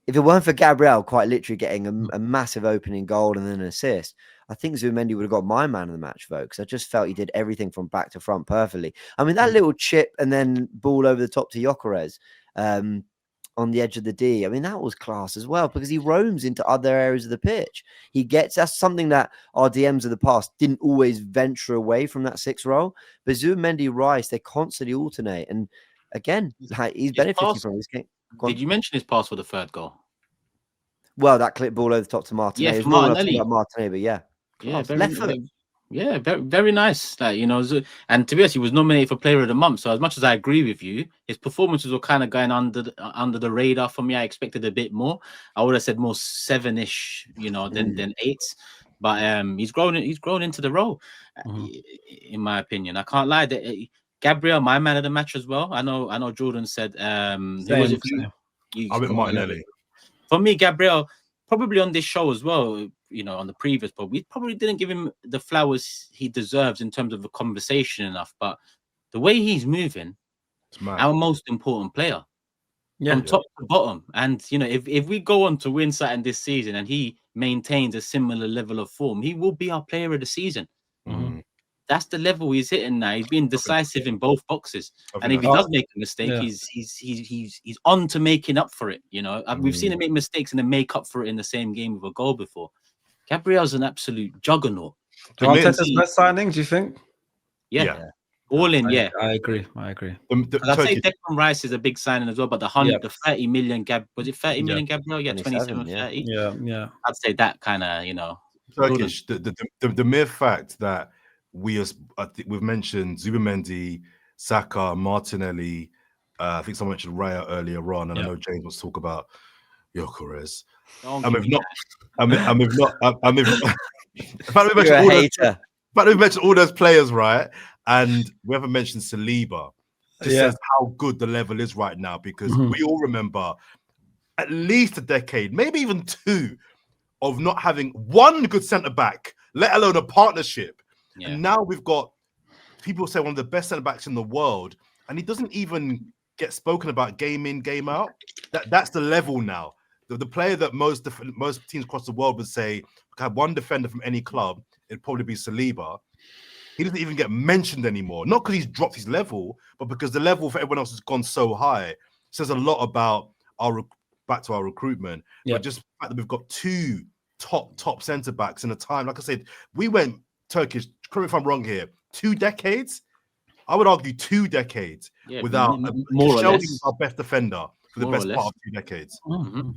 Speaker 4: if it weren't for Gabriel quite literally getting a massive opening goal and then an assist, I think Zubimendi would have got my man of the match vote because I just felt he did everything from back to front perfectly. I mean, that little chip and then ball over the top to Gyokeres on the edge of the D. I mean, that was class as well because he roams into other areas of the pitch. That's something that our DMs of the past didn't always venture away from that 6 role. But Zubimendi, Rice, they constantly alternate. And again, he's benefiting from this game.
Speaker 1: Did you mention his pass for the 3rd goal?
Speaker 4: Well, that clip ball over the top to Martinelli.
Speaker 1: Yeah,
Speaker 4: it was more
Speaker 1: Martinelli.
Speaker 4: About Martinelli, but yeah.
Speaker 1: Very nice. Like, and to be honest, he was nominated for Player of the Month. So as much as I agree with you, his performances were kind of going under the radar for me. I expected a bit more. I would have said more 7-ish, than 8. But he's grown into the role, in my opinion. I can't lie. Gabriel, my man of the match as well. I know Jordan said who was it for you?
Speaker 3: I went Martinelli.
Speaker 1: For me, Gabriel, probably on this show as well, on the previous pod, we probably didn't give him the flowers he deserves in terms of the conversation enough. But the way he's moving, our most important player, from top to bottom. And, if we go on to win something this season and he maintains a similar level of form, he will be our player of the season.
Speaker 3: Mm-hmm.
Speaker 1: That's the level he's hitting now. He's being decisive in both boxes, and if he does make a mistake, he's on to making up for it. We've seen him make mistakes and then make up for it in the same game with a goal before. Gabriel's an absolute juggernaut.
Speaker 2: Arteta's best signing, do you think?
Speaker 1: Yeah. All in.
Speaker 2: I agree.
Speaker 1: I'd say Declan Rice is a big signing as well, but the 30 million was it 30 million Gabriel? Yeah, 27, 30.
Speaker 2: Yeah.
Speaker 1: I'd say that kind of
Speaker 3: Turkish. The mere fact that we've mentioned Zubimendi, Saka, Martinelli. I think someone mentioned Raya earlier on, and I know James wants to talk about Gyokeres. You're a hater. But we've mentioned all those players, right? And we haven't mentioned Saliba. Just says how good the level is right now, because we all remember at least a decade, maybe even two, of not having one good centre back, let alone a partnership.
Speaker 1: Yeah.
Speaker 3: And now we've got people say one of the best centre backs in the world, and he doesn't even get spoken about game in, game out. That's the level now. The player that most teams across the world would say have one defender from any club, it'd probably be Saliba. He doesn't even get mentioned anymore. Not because he's dropped his level, but because the level for everyone else has gone so high. It says a lot about back to our recruitment.
Speaker 2: Yep.
Speaker 3: But just the fact that we've got two top centre backs in a time, like I said, we went Turkish. Correct me if I'm wrong here. 2 decades. I would argue 2 decades without
Speaker 1: more or
Speaker 3: Shelby
Speaker 1: less.
Speaker 3: was our best defender for the
Speaker 1: More or
Speaker 3: best
Speaker 1: less.
Speaker 3: part of 2 decades.
Speaker 1: Mm-hmm.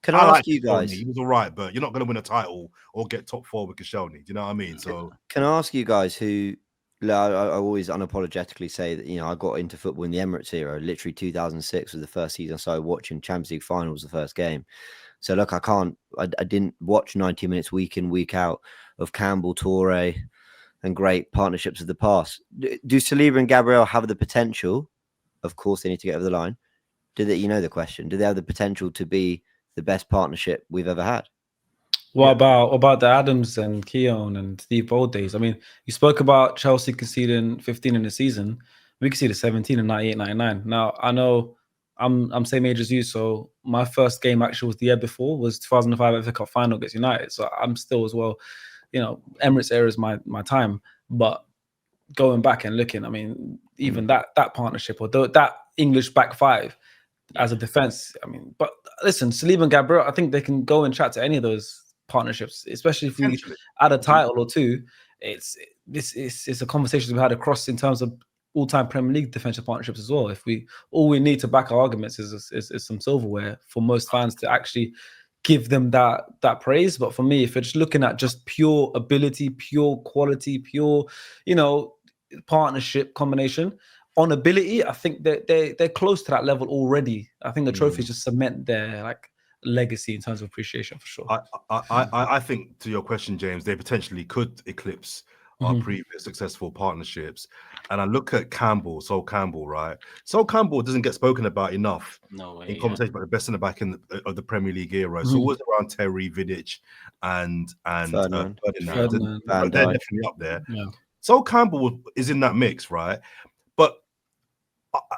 Speaker 4: Can I ask you guys?
Speaker 3: He was all right, but you're not going to win a title or get top 4 with Koscielny. Do you know what I mean? So
Speaker 4: can I ask you guys who? I always unapologetically say that, you know, I got into football in the Emirates era. Literally 2006 was the first season I started watching. Champions League final was the first game. So look, I didn't watch 90 minutes week in, week out of Campbell, Toure, and great partnerships of the past. Do Saliba and Gabriel have the potential? Of course, they need to get over the line. Do they? You know the question. Do they have the potential to be the best partnership we've ever had?
Speaker 2: What about the Adams and Keown and Steve Bold days? I mean, you spoke about Chelsea conceding 15 in the season. We conceded 17 in 98, 99. Now, I know I'm same age as you, so my first game actually was the year before, was 2005 FA Cup final against United. So I'm still as well, you know, Emirates era is my time. But going back and looking, I mean, even that partnership or that English back five as a defense, I mean, but listen, Saliba and Gabriel, I think they can go and chat to any of those partnerships, especially if we add a title or two. It's a conversation we've had across in terms of all-time Premier League defensive partnerships as well. If all we need to back our arguments is some silverware for most fans to actually give them that praise. But for me, if you're just looking at just pure ability, pure quality, pure, you know, partnership combination on ability, I think they're close to that level already. I think the trophies just cement their like legacy in terms of appreciation for sure.
Speaker 3: I think, to your question, James, they potentially could eclipse our previous successful partnerships. And I look at Sol Campbell, right? Sol Campbell doesn't get spoken about enough in conversation about the best centre back of the Premier League era. So always around Terry, Vidic, and Ferdinand. They're definitely up there.
Speaker 2: Yeah.
Speaker 3: Sol Campbell is in that mix, right? But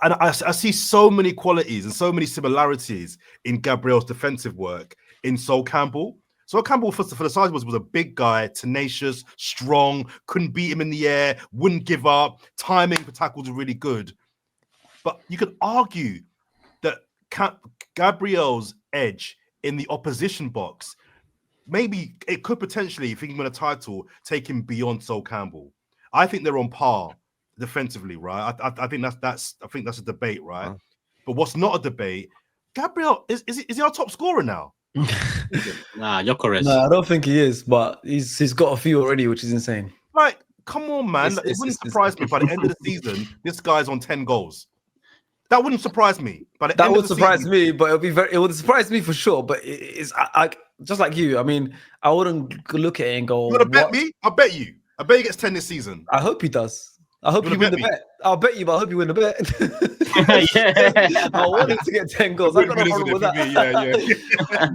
Speaker 3: I see so many qualities and so many similarities in Gabriel's defensive work in Sol Campbell. Sol Campbell, for the size was a big guy, tenacious, strong, couldn't beat him in the air, wouldn't give up, timing for tackles was really good. But you could argue that Gabriel's edge in the opposition box, maybe it could potentially, if he can win a title, take him beyond Sol Campbell. I think they're on par defensively, right? I think that's a debate, right? But what's not a debate, Gabriel is he our top scorer now?
Speaker 1: Nah, Gyokeres.
Speaker 2: No, I don't think he is, but he's got a few already, which is insane.
Speaker 3: Like, come on, man. It wouldn't surprise me by the end of the season, this guy's on 10 goals. That wouldn't surprise me.
Speaker 2: That would surprise me, but it would surprise me for sure. But it's just like you. I mean, I wouldn't look at it and go,
Speaker 3: "You want to bet me? I bet you he gets 10 this season."
Speaker 2: I hope he does. I hope you win the bet. I'll bet you, but I hope you win the bet. I want him to get 10 goals. I got no problem with that.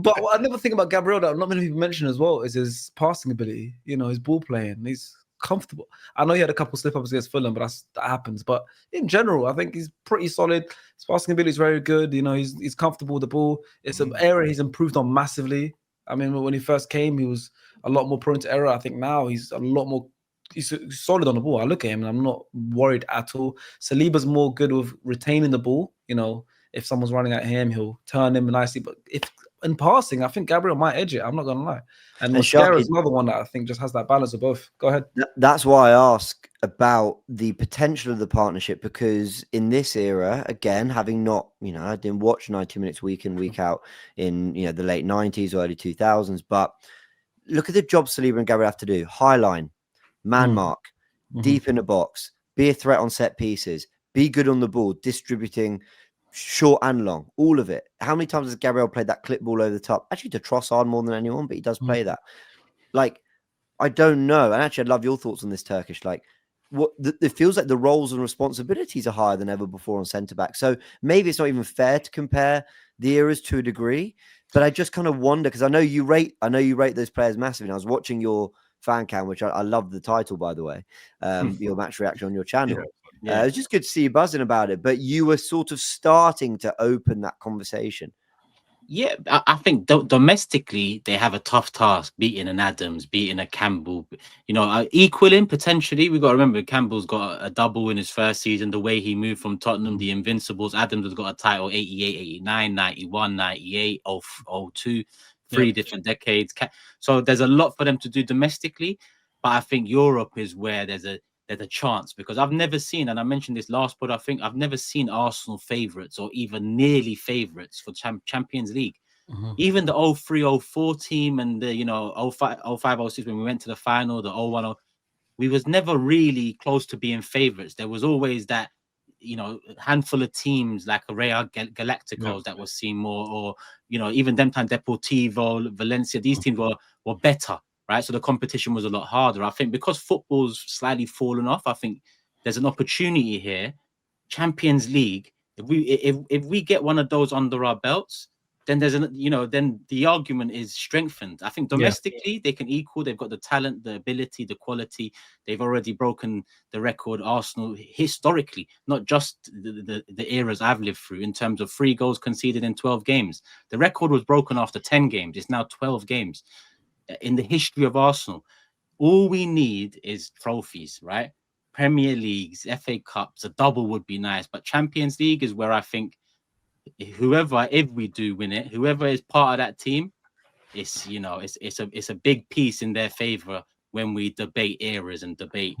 Speaker 2: But what another thing about Gabriel that not many people mention as well is his passing ability. You know, his ball playing. He's comfortable. I know he had a couple slip-ups against Fulham, but that happens. But in general, I think he's pretty solid. His passing ability is very good. You know, he's comfortable with the ball. It's an area he's improved on massively. I mean, when he first came, he was a lot more prone to error. I think now he's a lot more. He's solid on the ball. I look at him and I'm not worried at all. Saliba's more good with retaining the ball. You know, if someone's running at him, he'll turn him nicely. But if in passing, I think Gabriel might edge it. I'm not gonna lie. And Mosquera is another one that I think just has that balance of both. Go ahead.
Speaker 4: That's why I ask about the potential of the partnership, because in this era, again, having not, you know, I didn't watch 90 minutes week in, week out in, you know, the late 90s, early 2000s, but look at the job Saliba and Gabriel have to do. High line, man mark, deep in the box, be a threat on set pieces, be good on the ball, distributing short and long, all of it. How many times has Gabriel played that clip ball over the top? Actually, to Trossard more than anyone, but he does play that. Like, I don't know. And actually, I'd love your thoughts on this, Turkish. Like, it feels like the roles and responsibilities are higher than ever before on centre back. So maybe it's not even fair to compare the eras to a degree. But I just kind of wonder, because I know you rate those players massively. And I was watching your fan cam, which I love the title, by the way, your match reaction on your channel.
Speaker 1: Yeah.
Speaker 4: It's just good to see you buzzing about it. But you were sort of starting to open that conversation.
Speaker 1: Yeah, I think domestically they have a tough task, beating an Adams, beating a Campbell. You know, equaling potentially. We got to remember Campbell's got a double in his first season. The way he moved from Tottenham, the Invincibles. Adams has got a title 88, 89, 91, 98, 02, three different decades. So there's a lot for them to do domestically, but I think Europe is where there's a chance, because I've never seen, and I mentioned this last pod, I think I've never seen Arsenal favourites or even nearly favourites for Champions League. Even the 03-04 team and the 05-06 when we went to the final, the 01, we was never really close to being favourites. There was always that handful of teams like Real Galacticos that was seen more, or even them time Deportivo, Valencia. These teams were better. Right, so the competition was a lot harder. I think because football's slightly fallen off, I think there's an opportunity here. Champions League, if we get one of those under our belts, then then the argument is strengthened. I think domestically they can equal. They've got the talent, the ability, the quality. They've already broken the record, Arsenal, historically, not just the eras I've lived through in terms of 3 goals conceded in 12 games. The record was broken after 10 games. It's now 12 games. In the history of Arsenal, all we need is trophies, right? Premier Leagues, FA Cups, a double would be nice, but Champions League is where I think if we do win it, whoever is part of that team, it's a big piece in their favor when we debate eras and debate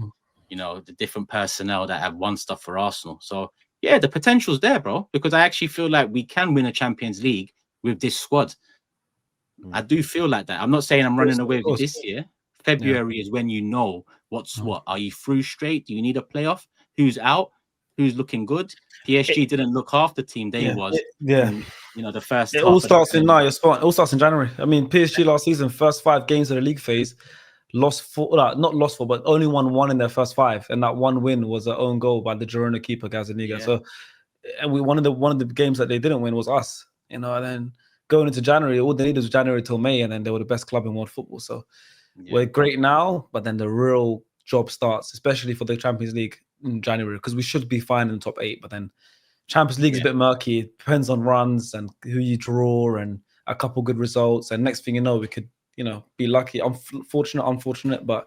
Speaker 1: the different personnel that have won stuff for Arsenal. So yeah, the potential's there, bro, because I actually feel like we can win a Champions League with this squad. I do feel like that. I'm not saying I'm running away with this year. February is when you know what's what. Are you through straight? Do you need a playoff? Who's out? Who's looking good? PSG didn't look half the team they was. In, the first.
Speaker 2: It all starts in now. You're spot. It all starts in January. I mean, PSG last season, first 5 games of the league phase, not lost 4, but only won 1 in their first 5, and that 1 win was an own goal by the Girona keeper Gazzaniga. Yeah. So, and one of the games that they didn't win was us. And then going into January, all they needed was January till May, and then they were the best club in world football. So we're great now, but then the real job starts, especially for the Champions League in January, because we should be fine in the top 8. But then Champions League is a bit murky. It depends on runs and who you draw and a couple good results. And next thing you know, we could, be lucky. Unfortunate, but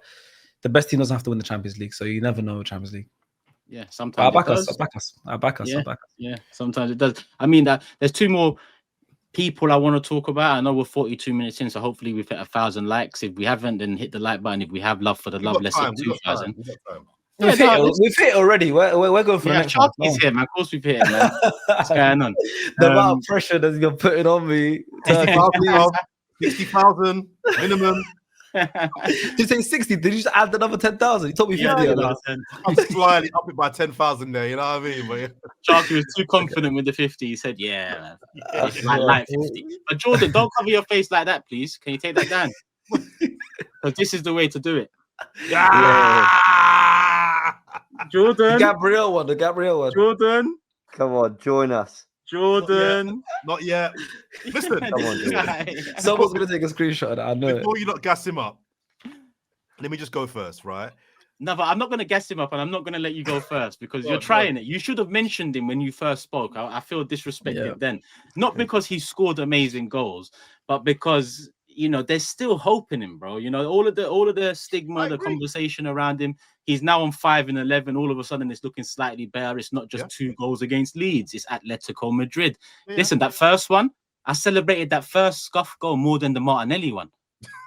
Speaker 2: the best team doesn't have to win the Champions League. So you never know with Champions League.
Speaker 1: Yeah, sometimes
Speaker 2: I'll back us.
Speaker 1: Yeah, sometimes it does. I mean, there's 2 more people I want to talk about. I know we're 42 minutes in, so hopefully we've hit 1,000 likes. If we haven't, then hit the like button. If we have, love for the love, let's hit 2,000.
Speaker 2: We've hit already. We're going for the next one.
Speaker 1: Sharky's here, man. Of course we've hit it, man. What's going on?
Speaker 2: The amount of pressure that you're putting on me.
Speaker 3: 60,000 minimum.
Speaker 2: Did you say 60? Did you just add another 10,000? You told me 50.
Speaker 3: I'm slightly up it by 10,000 there, you know what I mean? But
Speaker 1: Sharky was too confident with the 50. He said, yeah, like 50. But Jordan, don't cover your face like that, please. Can you take that down? Because this is the way to do it. Jordan.
Speaker 2: The Gabriel one.
Speaker 1: Jordan.
Speaker 4: Come on, join us.
Speaker 1: Jordan.
Speaker 3: Not yet. Listen.
Speaker 4: Come on, Jordan.
Speaker 2: Someone's going to take a screenshot of that. I know.
Speaker 3: Before you not gas him up, let me just go first, right?
Speaker 1: No, but I'm not going to gas him up, and I'm not going to let you go first because you're trying it. You should have mentioned him when you first spoke. I feel disrespected then. Not because he scored amazing goals, but because there's still hope in him, bro. All of the stigma, the conversation around him. He's now on 5 and 11. All of a sudden, it's looking slightly better. It's not just 2 goals against Leeds. It's Atletico Madrid. Yeah. Listen, that first one, I celebrated that first scuff goal more than the Martinelli one,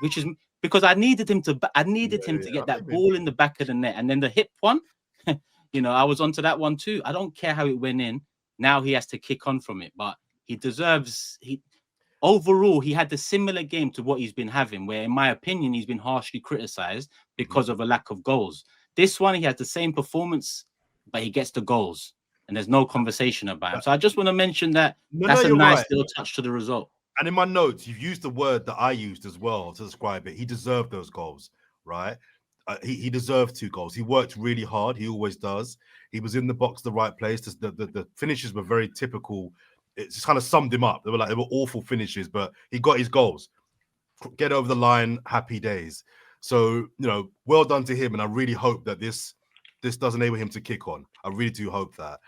Speaker 1: which is because I needed him to get that ball in the back of the net, and then the hip one. I was onto that one too. I don't care how it went in. Now he has to kick on from it, but he deserves. Overall, he had the similar game to what he's been having, where, in my opinion, he's been harshly criticized because of a lack of goals. This one, he has the same performance, but he gets the goals, and there's no conversation about him. So I just want to mention that that's a nice little touch to the result.
Speaker 3: And in my notes, you've used the word that I used as well to describe it. He deserved those goals. right? He deserved 2 goals. He worked really hard. He always does. He was in the box, the right place. The finishes were very typical. It just kind of summed him up. They were awful finishes, but he got his goals. Get over the line, happy days. So, well done to him. And I really hope that this does enable him to kick on. I really do hope that.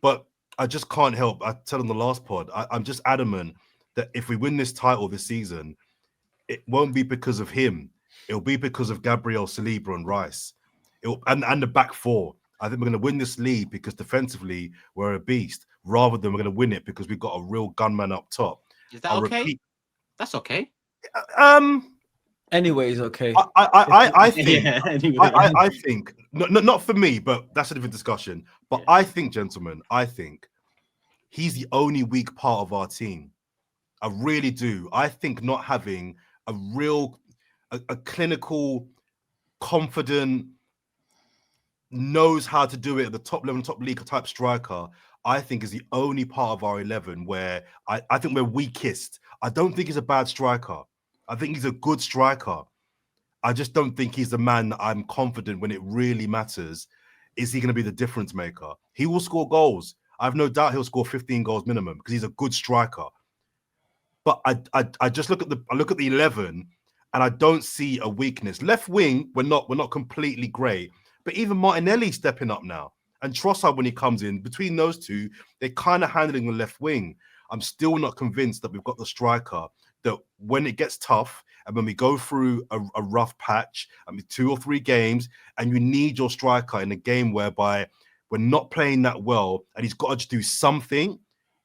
Speaker 3: But I just can't help. I said on the last pod, I'm just adamant that if we win this title this season, it won't be because of him. It'll be because of Gabriel, Saliba, and Rice. And the back four. I think we're going to win this league because defensively we're a beast, rather than we're going to win it because we've got a real gunman up top.
Speaker 1: Is that okay? That's okay.
Speaker 2: Anyways, okay.
Speaker 3: I think.
Speaker 1: Yeah, anyway.
Speaker 3: I think not for me, but that's a different discussion. But I think, gentlemen, he's the only weak part of our team. I really do. I think not having a real, a clinical, confident, knows how to do it at the top level, top league type striker, I think is the only part of our 11 where I think we're weakest. I don't think he's a bad striker. I think he's a good striker. I just don't think he's the man that I'm confident when it really matters. Is he going to be the difference maker? He will score goals. I have no doubt he'll score 15 goals minimum because he's a good striker. But I just look at the 11 and I don't see a weakness. Left wing, we're not completely great. But even Martinelli stepping up now and Trossard when he comes in, between those two, they're kind of handling the left wing. I'm still not convinced that we've got the striker that when it gets tough and when we go through a rough patch, 2 or 3 games, and you need your striker in a game whereby we're not playing that well and he's got to just do something,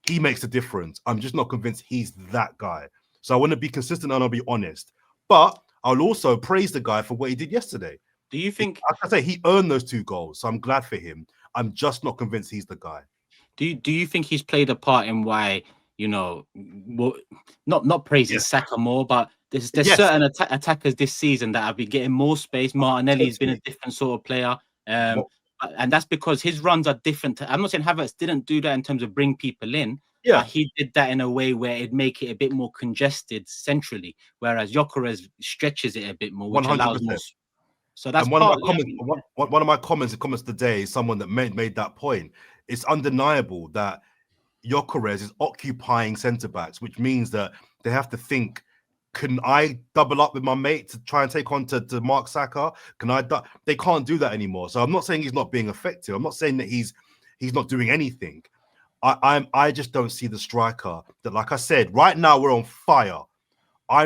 Speaker 3: he makes a difference. I'm just not convinced he's that guy. So I want to be consistent and I'll be honest. But I'll also praise the guy for what he did yesterday.
Speaker 1: Do you think?
Speaker 3: Like I say, he earned those 2 goals, so I'm glad for him. I'm just not convinced he's the guy.
Speaker 1: Do you think he's played a part in why, not praising Saka more, but there's certain attackers this season that have been getting more space. Martinelli's been a different sort of player, and that's because his runs are different. I'm not saying Havertz didn't do that in terms of bring people in. Yeah, but he did that in a way where it'd make it a bit more congested centrally, whereas Gyokeres stretches it a bit more, which 100%. Allows more. So that's
Speaker 3: one of my comments today is someone that made that point. It's undeniable that Gyokeres is occupying centre backs, which means that they have to think, can I double up with my mate to try and take on to Mark Saka? They can't do that anymore. So I'm not saying he's not being effective. I'm not saying that he's not doing anything. I just don't see the striker that, like I said, right now we're on fire.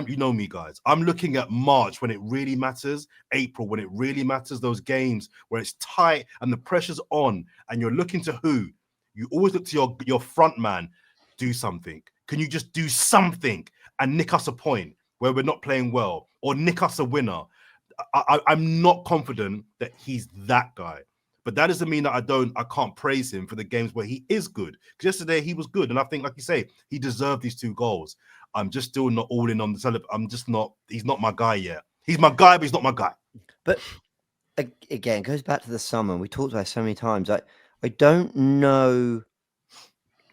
Speaker 3: You know me, guys. I'm looking at March when it really matters, April when it really matters, those games where it's tight and the pressure's on and you're looking to who? You always look to your front man. Do something. Can you just do something and nick us a point where we're not playing well or nick us a winner? I'm not confident that he's that guy. But that doesn't mean that I can't praise him for the games where he is good. Because yesterday he was good. And I think, like you say, he deserved these 2 goals. I'm just still not all in on the celeb. He's not my guy yet. He's my guy, but he's not my guy.
Speaker 4: But again, it goes back to the summer. We talked about it so many times. I don't know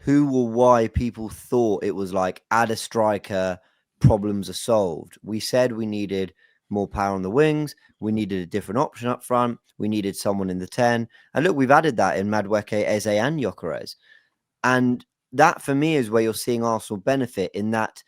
Speaker 4: who or why people thought it was like add a striker, problems are solved. We said we needed more power on the wings. We needed a different option up front. We needed someone in the 10. And look, we've added that in Madueke, Eze and Gyokeres. And that for me is where you're seeing Arsenal benefit in that,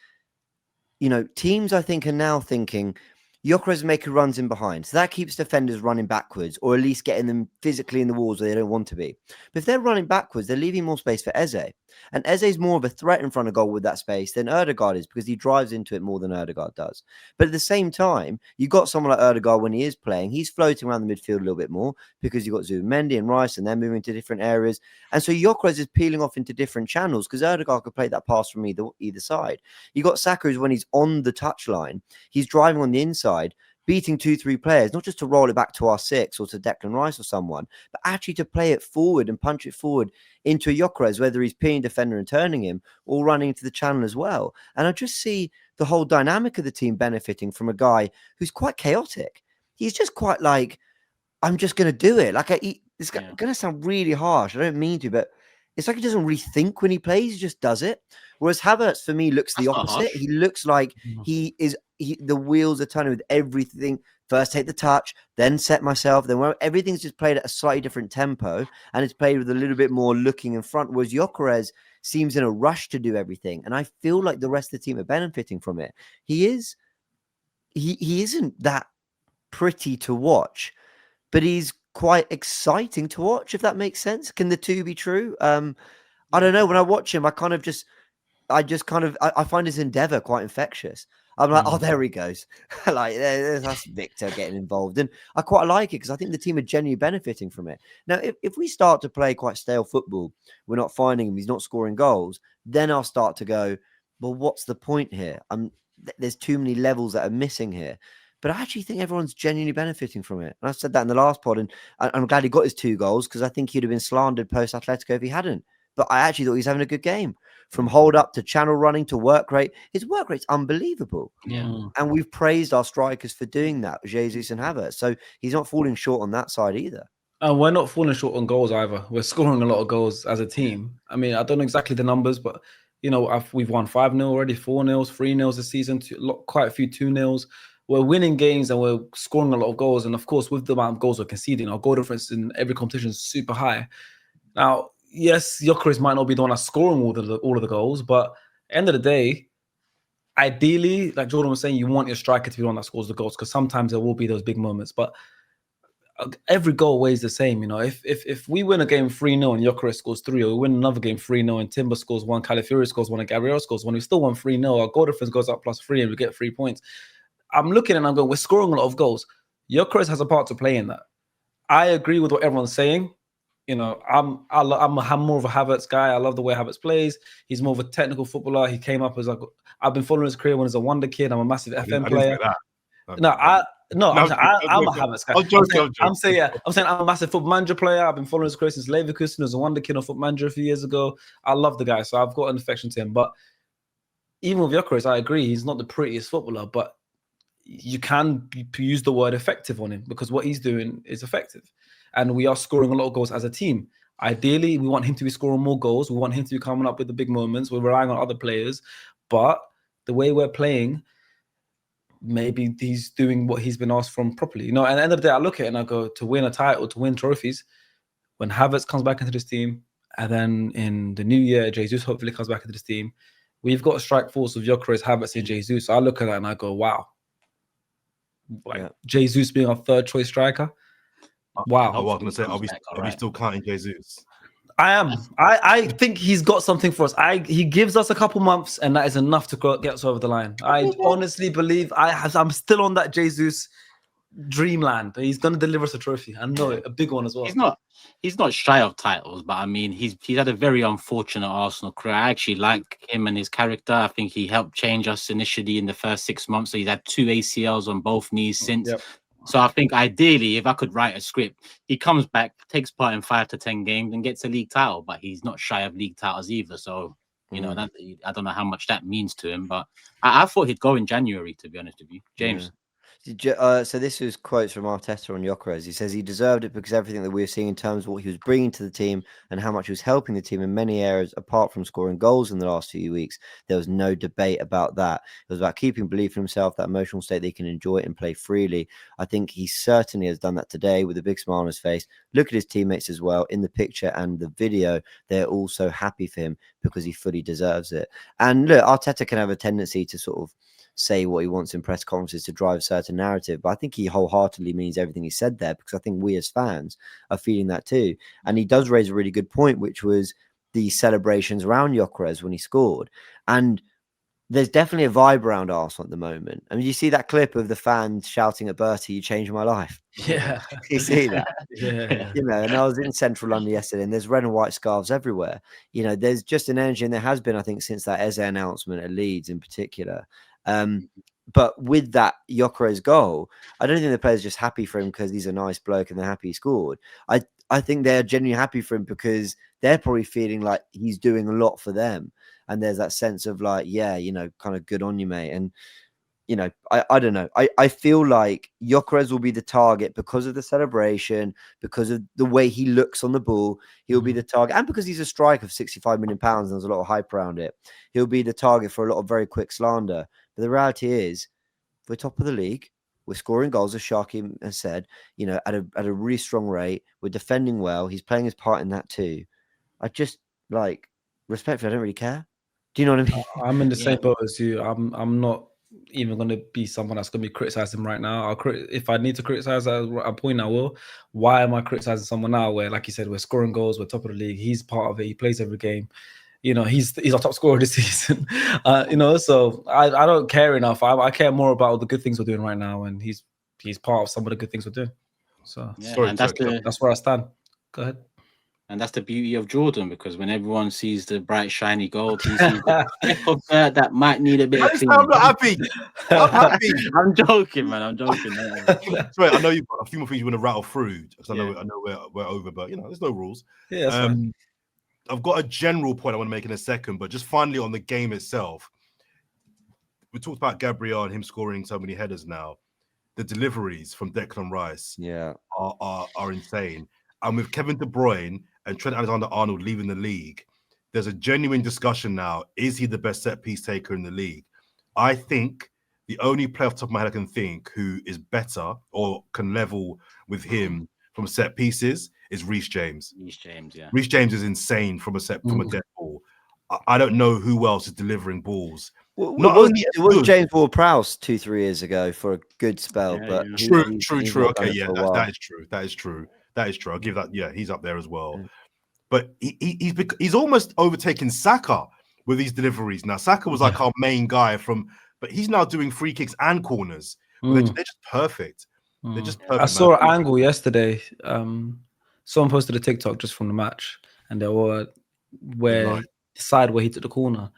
Speaker 4: teams I think are now thinking Gyokeres making runs in behind. So that keeps defenders running backwards or at least getting them physically in the walls where they don't want to be. But if they're running backwards, they're leaving more space for Eze. And Eze is more of a threat in front of goal with that space than Ødegaard is because he drives into it more than Ødegaard does. But at the same time, you've got someone like Ødegaard when he is playing, he's floating around the midfield a little bit more because you've got Zubimendi and Rice and they're moving to different areas. And so Gyokeres is peeling off into different channels because Ødegaard could play that pass from either side. You've got Saka who's when he's on the touchline, he's driving on the inside, beating 2-3 players, not just to roll it back to R6 or to Declan Rice or someone, but actually to play it forward and punch it forward into a Gyokeres, whether he's pinning defender and turning him or running into the channel as well. And I just see the whole dynamic of the team benefiting from a guy who's quite chaotic. He's just quite like, I'm just going to do it. Like, it's going to sound really harsh. I don't mean to, but it's like he doesn't really think when he plays. He just does it. Whereas Havertz, for me, looks the opposite. He looks like the wheels are turning with everything first take the touch, then set myself, then everything's just played at a slightly different tempo, and it's played with a little bit more looking in front, whereas Gyokeres seems in a rush to do everything. And I feel like the rest of the team are benefiting from it. He isn't that pretty to watch, but he's quite exciting to watch, if that makes sense. Can the two be true? I don't know. When I watch him, I find his endeavor quite infectious. I'm like, oh, there he goes. Like, that's Victor getting involved. And I quite like it because I think the team are genuinely benefiting from it. Now, if we start to play quite stale football, we're not finding him, he's not scoring goals, then I'll start to go, well, what's the point here? There's too many levels that are missing here. But I actually think everyone's genuinely benefiting from it. And I said that in the last pod, and I'm glad he got his 2 goals because I think he'd have been slandered post Atletico if he hadn't. But I actually thought he was having a good game. From hold up to channel running to work rate. His work rate's unbelievable.
Speaker 1: Yeah.
Speaker 4: And we've praised our strikers for doing that, Jesus and Havertz. So he's not falling short on that side either.
Speaker 2: And we're not falling short on goals either. We're scoring a lot of goals as a team. I mean, I don't know exactly the numbers, but we've won 5-0 already, 4-0, 3-0 this season, quite a few 2-0s. We're winning games and we're scoring a lot of goals. And of course, with the amount of goals we're conceding, our goal difference in every competition is super high. Now, yes, Gyokeres might not be the one that's scoring all of the goals, but at the end of the day, ideally, like Jordan was saying, you want your striker to be the one that scores the goals because sometimes there will be those big moments. But every goal weighs the same. If we win a game 3-0 and Gyokeres scores 3, or we win another game 3-0 and Timber scores 1, Calafiori scores 1, and Gabriel scores 1, we still won 3-0. Our goal difference goes up +3 and we get 3 points. I'm looking and I'm going, we're scoring a lot of goals. Gyokeres has a part to play in that. I agree with what everyone's saying. I'm more of a Havertz guy. I love the way Havertz plays. He's more of a technical footballer. He came up as I've been following his career when he's a wonder kid. I'm a massive FM player. I'm a Havertz guy. I'm saying I'm a massive football manager player. I've been following his career since Leverkusen as a wonder kid on Foot Manager a few years ago. I love the guy, so I've got an affection to him. But even with Gyokeres, I agree he's not the prettiest footballer, but you can use the word effective on him because what he's doing is effective. And we are scoring a lot of goals as a team. Ideally, we want him to be scoring more goals. We want him to be coming up with the big moments. We're relying on other players. But the way we're playing, maybe he's doing what he's been asked from properly. And at the end of the day, I look at it and I go, to win a title, to win trophies, when Havertz comes back into this team, and then in the new year, Jesus hopefully comes back into this team, we've got a strike force of Gyokeres, Havertz, and Jesus. So I look at that and I go, wow. Jesus being our third choice striker. Wow.
Speaker 3: I was going to say, are we still counting Jesus?
Speaker 2: I am. I think he's got something for us. He gives us a couple months, and that is enough to get us over the line. I honestly believe I'm still on that Jesus dreamland. He's going to deliver us a trophy. I know it, a big one as well.
Speaker 1: He's not shy of titles, but I mean, he's had a very unfortunate Arsenal career. I actually like him and his character. I think he helped change us initially in the first 6 months. So he's had 2 ACLs on both knees since. Yep. So I think ideally, if I could write a script, he comes back, takes part in 5 to 10 games and gets a league title, but he's not shy of league titles either. So, that I don't know how much that means to him, but I thought he'd go in January, to be honest with you. James.
Speaker 4: Yeah. So this is quotes from Arteta on Gyokeres. He says he deserved it because everything that we were seeing in terms of what he was bringing to the team and how much he was helping the team in many areas, apart from scoring goals in the last few weeks, there was no debate about that. It was about keeping belief in himself, that emotional state that he can enjoy it and play freely. I think he certainly has done that today with a big smile on his face. Look at his teammates as well. In the picture and the video, they're all so happy for him because he fully deserves it. And look, Arteta can have a tendency to sort of say what he wants in press conferences to drive a certain narrative, but I think he wholeheartedly means everything he said there, because I think we as fans are feeling that too. And he does raise a really good point, which was the celebrations around Gyokeres when he scored. And there's definitely a vibe around Arsenal at the moment. I mean, you see that clip of the fans shouting at Bertie, "You changed my life."
Speaker 2: Yeah.
Speaker 4: You see that?
Speaker 2: Yeah.
Speaker 4: And I was in central London yesterday and there's red and white scarves everywhere. There's just an energy, and there has been, I think, since that Eze announcement at Leeds in particular. But with that Gyokeres goal, I don't think the players are just happy for him because he's a nice bloke and they're happy he scored. I think they're genuinely happy for him because they're probably feeling like he's doing a lot for them. And there's that sense of like, kind of good on you, mate. And, I don't know. I feel like Gyokeres will be the target because of the celebration, because of the way he looks on the ball. He'll be the target. And because he's a striker of £65 million and there's a lot of hype around it, he'll be the target for a lot of very quick slander. But the reality is, we're top of the league. We're scoring goals, as Sharky has said, at a really strong rate. We're defending well. He's playing his part in that too. I just respectfully, I don't really care. Do you know what I mean?
Speaker 2: I'm in the same boat as you. I'm not even going to be someone that's going to be criticizing right now. If I need to criticize at a point, I will. Why am I criticizing someone now where, like you said, we're scoring goals, we're top of the league, he's part of it, he plays every game. He's our top scorer this season. So I don't care enough. I care more about all the good things we're doing right now, and he's part of some of the good things we're doing. So that's where I stand. Go ahead.
Speaker 1: And that's the beauty of Jordan, because when everyone sees the bright, shiny gold, he sees the speck of dirt that might need a bit of cleaning.
Speaker 3: I'm not happy. I'm happy.
Speaker 1: I'm joking, man. I'm joking.
Speaker 3: Sorry, I know you've got a few more things you want to rattle through, because I know we're over, but there's no rules.
Speaker 2: Yeah, that's fine.
Speaker 3: I've got a general point I want to make in a second, but just finally on the game itself, we talked about Gabriel and him scoring so many headers now. The deliveries from Declan Rice are insane. And with Kevin De Bruyne and Trent Alexander-Arnold leaving the league, there's a genuine discussion now. Is he the best set-piece taker in the league? I think the only player off the top of my head I can think who is better or can level with him from set pieces is Reece James. Reece James is insane from a dead ball. I don't know who else is delivering balls.
Speaker 4: It was James Ward-Prowse 2-3 years ago for a good spell, but
Speaker 3: true. Okay, that is true. I'll give that. Yeah, he's up there as well. But he's almost overtaken Saka with these deliveries now. Saka was like our main guy but he's now doing free kicks and corners. They're just perfect. They're just perfect.
Speaker 2: I saw an angle yesterday. Someone posted a TikTok just from the match, and there were the side where he took the corner,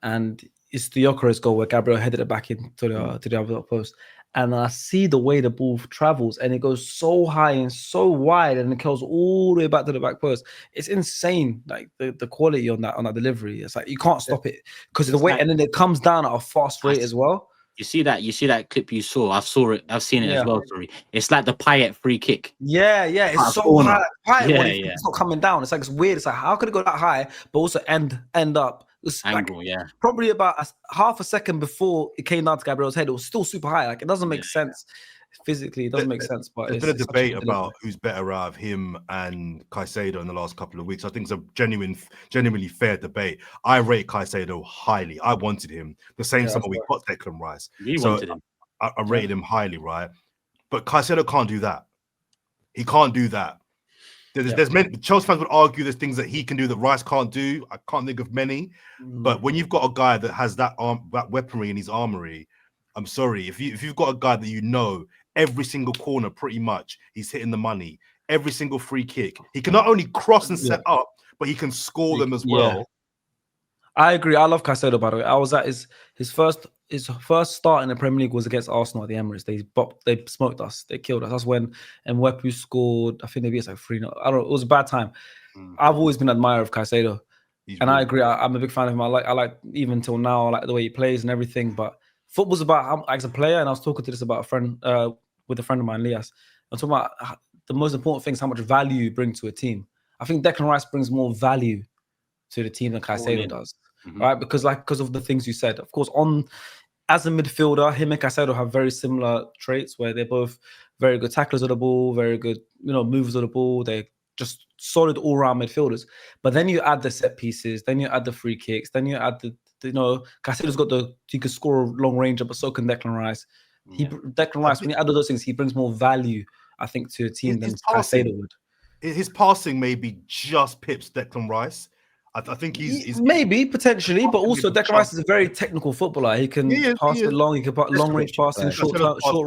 Speaker 2: and it's the Gyokeres goal where Gabriel headed it back into the other post. And I see the way the ball travels, and it goes so high and so wide, and it curls all the way back to the back post. It's insane, like the quality on that delivery. It's like you can't stop it because of the way, and then it comes down at a fast rate as well.
Speaker 1: You see that clip you saw? I've seen it as well. Sorry, it's like the Payet free kick.
Speaker 2: Yeah, it's so high. It's not coming down. It's like, it's weird. It's like, how could it go that high, but also end up?
Speaker 1: Angle,
Speaker 2: probably about half a second before it came down to Gabriel's head. It was still super high. Like, it doesn't make sense physically. It doesn't make sense. But
Speaker 3: there's been a debate about who's better out of him and Caicedo in the last couple of weeks. I think it's a genuinely fair debate. I rate Caicedo highly. I wanted him the same summer we got Declan Rice. I rated him highly, right? But Caicedo can't do that. He can't do that. There's many Chelsea fans would argue there's things that he can do that Rice can't do. I can't think of many, but when you've got a guy that has that weaponry in his armory, I'm sorry, if you've got a guy that every single corner pretty much he's hitting the money, every single free kick he can not only cross and set up, but he can score them as well.
Speaker 2: I agree. I love Caicedo, by the way. I was at his first start in the Premier League was against Arsenal at the Emirates. They smoked us. They killed us. That's when Mwepu scored. I think maybe it's like 3-0. I don't know. It was a bad time. I've always been an admirer of Caicedo, I agree. I'm a big fan of him. I like even till now. I like the way he plays and everything. But football's about as a player. And I was talking to this about with a friend of mine, Lias. I'm talking about the most important thing is how much value you bring to a team. I think Declan Rice brings more value to the team than Caicedo does. Right, because of the things you said. Of course, as a midfielder, him and Caicedo have very similar traits where they're both very good tacklers of the ball, very good, movers of the ball. They're just solid all-round midfielders. But then you add the set pieces, then you add the free kicks, then you add Caicedo's got he can score a long range, but so can Declan Rice. Declan Rice, when you add all those things, he brings more value, I think, to a team than Caicedo would.
Speaker 3: His passing maybe just pips Declan Rice. I think he's
Speaker 2: maybe potentially, but also Declan Rice is a very technical footballer. He can pass it long. He can put long range passing, short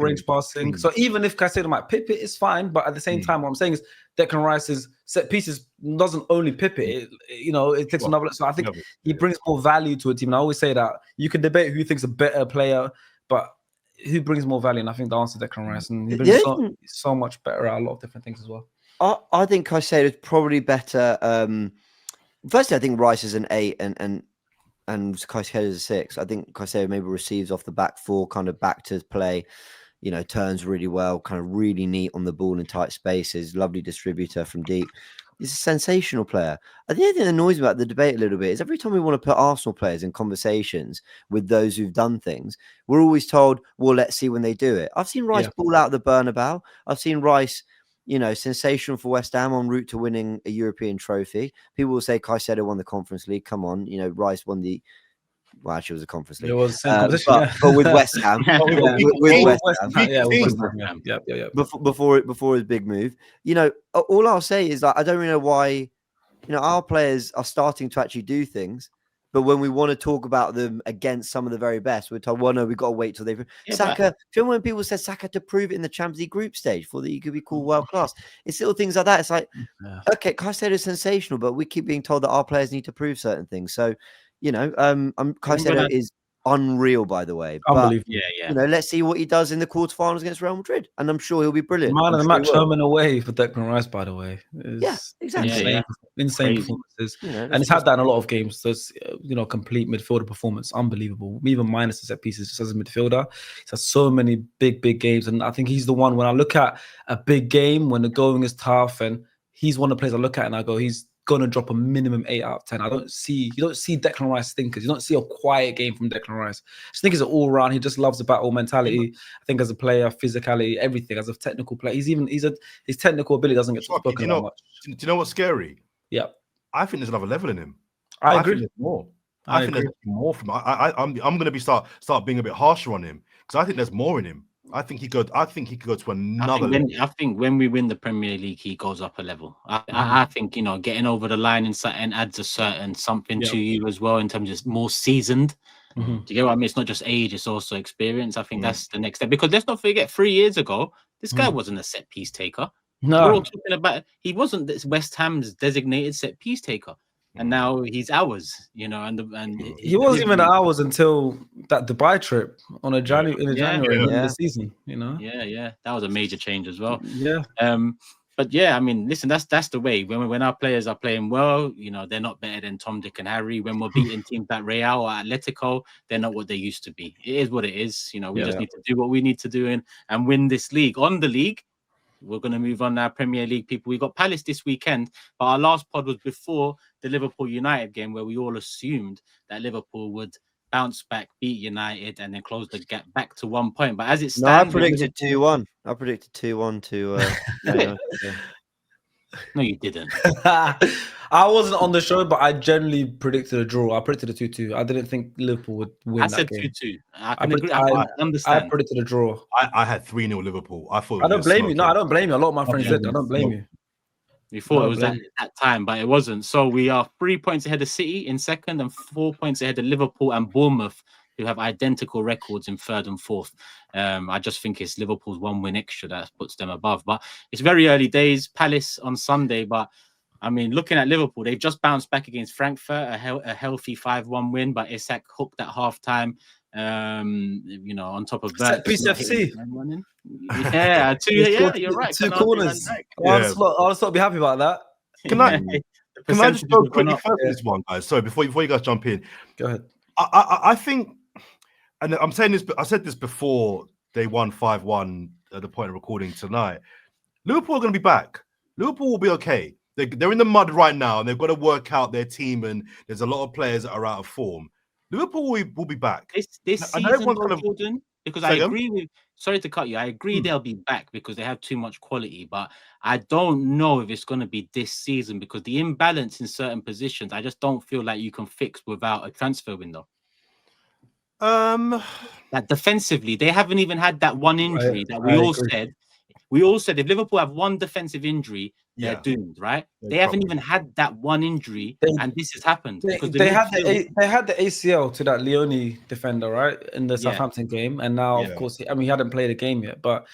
Speaker 2: range passing. So even if Caicedo might pip it, it's fine. But at the same time, what I'm saying is Declan Rice's set pieces doesn't only pip it. It takes another. So I think he brings more value to a team. And I always say that you can debate who you think's a better player, but who brings more value? And I think the answer is Declan Rice, and he brings so much better at a lot of different things as well.
Speaker 4: I think Caicedo is probably better. Firstly, I think Rice is an 8 and Caicedo is a 6. I think Caicedo maybe receives off the back four, kind of back to play, turns really well, kind of really neat on the ball in tight spaces, lovely distributor from deep. He's a sensational player. I think the thing that annoys me about the debate a little bit is every time we want to put Arsenal players in conversations with those who've done things, we're always told, well, let's see when they do it. I've seen Rice ball out the Bernabeu. I've seen Rice, sensational for West Ham en route to winning a European trophy. People will say Caicedo won the Conference League. Come on, Rice won the... Well, actually, it was a Conference League.
Speaker 2: It was the same competition,
Speaker 4: but with West Ham. with West Ham.
Speaker 2: Yeah.
Speaker 4: Before his big move. All I'll say is that I don't really know why, our players are starting to actually do things. But when we want to talk about them against some of the very best, we're told, well, no, we've got to wait till they've... Saka, do you remember when people said Saka to prove it in the Champions League group stage before that you could be called world class? It's little things like that. It's like, okay, Caicedo is sensational, but we keep being told that our players need to prove certain things. So, Caicedo is unreal, by the way.
Speaker 2: Unbelievable.
Speaker 4: But, let's see what he does in the quarterfinals against Real Madrid. And I'm sure he'll be brilliant.
Speaker 2: Man of the match, home and away for Declan Rice, by the way.
Speaker 4: Exactly.
Speaker 2: Insane performances. And he's had that in a lot of games. So it's, complete midfielder performance. Unbelievable. Even minus the set pieces just as a midfielder. He's had so many big game. And I think he's the one, when I look at a big game, when the going is tough, and he's one of the players I look at and I go, he's going to drop a minimum 8 out of 10. You don't see Declan Rice stinkers. You don't see a quiet game from Declan Rice. I think he's an all-round. He just loves the battle mentality. I think as a player, physicality, everything. As a technical player, his technical ability doesn't get spoken about much.
Speaker 3: Do you know what's scary?
Speaker 2: Yeah,
Speaker 3: I think there's another level in him.
Speaker 2: I agree.
Speaker 3: Think there's more. I think there's more from him. I'm going to start being a bit harsher on him because I think there's more in him. I think he could go to another level.
Speaker 1: I think when we win the Premier League, he goes up a level. I think getting over the line and adds a certain something to you as well in terms of more seasoned. Do you get what I mean? It's not just age; it's also experience. I think that's the next step. Because let's not forget, 3 years ago, this guy wasn't a set piece taker.
Speaker 2: No,
Speaker 1: we're all talking about he wasn't this West Ham's designated set piece taker. And now he's ours, and
Speaker 2: he wasn't even ours until that Dubai trip in January in the season,
Speaker 1: Yeah, that was a major change as well.
Speaker 2: Yeah.
Speaker 1: But yeah, I mean, listen, that's the way. When our players are playing well, they're not better than Tom, Dick, and Harry. When we're beating teams like Real or Atletico, they're not what they used to be. It is what it is. We just need to do what we need to do and win this league. On the league, we're going to move on now. Premier League people. We got Palace this weekend, but our last pod was before the Liverpool United game, where we all assumed that Liverpool would bounce back, beat United, and then close the gap back to 1 point. But as it stands,
Speaker 4: I predicted 2-1. I predicted 2-1 to.
Speaker 1: No, you didn't.
Speaker 2: I wasn't on the show, but I generally predicted a draw. I predicted a 2-2. I didn't think Liverpool would win.
Speaker 1: I said 2-2. I understand.
Speaker 2: I predicted a draw.
Speaker 3: I had 3-0 Liverpool. I thought.
Speaker 2: I don't blame you. No, I don't blame you. A lot of my friends did. I don't blame you.
Speaker 1: We thought it was at that time, but it wasn't. So we are 3 points ahead of City in second and 4 points ahead of Liverpool and Bournemouth, who have identical records in third and fourth. I just think it's Liverpool's 1 win extra that puts them above. But it's very early days. Palace on Sunday. But I mean, looking at Liverpool, they've just bounced back against Frankfurt, a healthy 5-1 win. But Isak hooked at halftime. On top of that,
Speaker 2: PCFC.
Speaker 1: You're right.
Speaker 2: 2 corners. I'll still be happy about that.
Speaker 3: Can I just go quickly further this one, guys? Sorry, before you guys jump in.
Speaker 2: Go ahead.
Speaker 3: I think, and I'm saying this, I said this before they won 5-1 at the point of recording tonight. Liverpool are going to be back. Liverpool will be okay. They're in the mud right now, and they've got to work out their team, and there's a lot of players that are out of form. Liverpool will be back.
Speaker 1: This season, Jordan, because I agree with... Sorry to cut you. I agree they'll be back because they have too much quality, but I don't know if it's going to be this season because the imbalance in certain positions, I just don't feel like you can fix without a transfer window. That defensively, they haven't even had that one injury that we all said. We all said if Liverpool have one defensive injury, they're doomed, right? They haven't even had that one injury, and this has happened.
Speaker 2: They had the ACL to that Leone defender, right, in the Southampton game, and now, of course, he hadn't played a game yet. But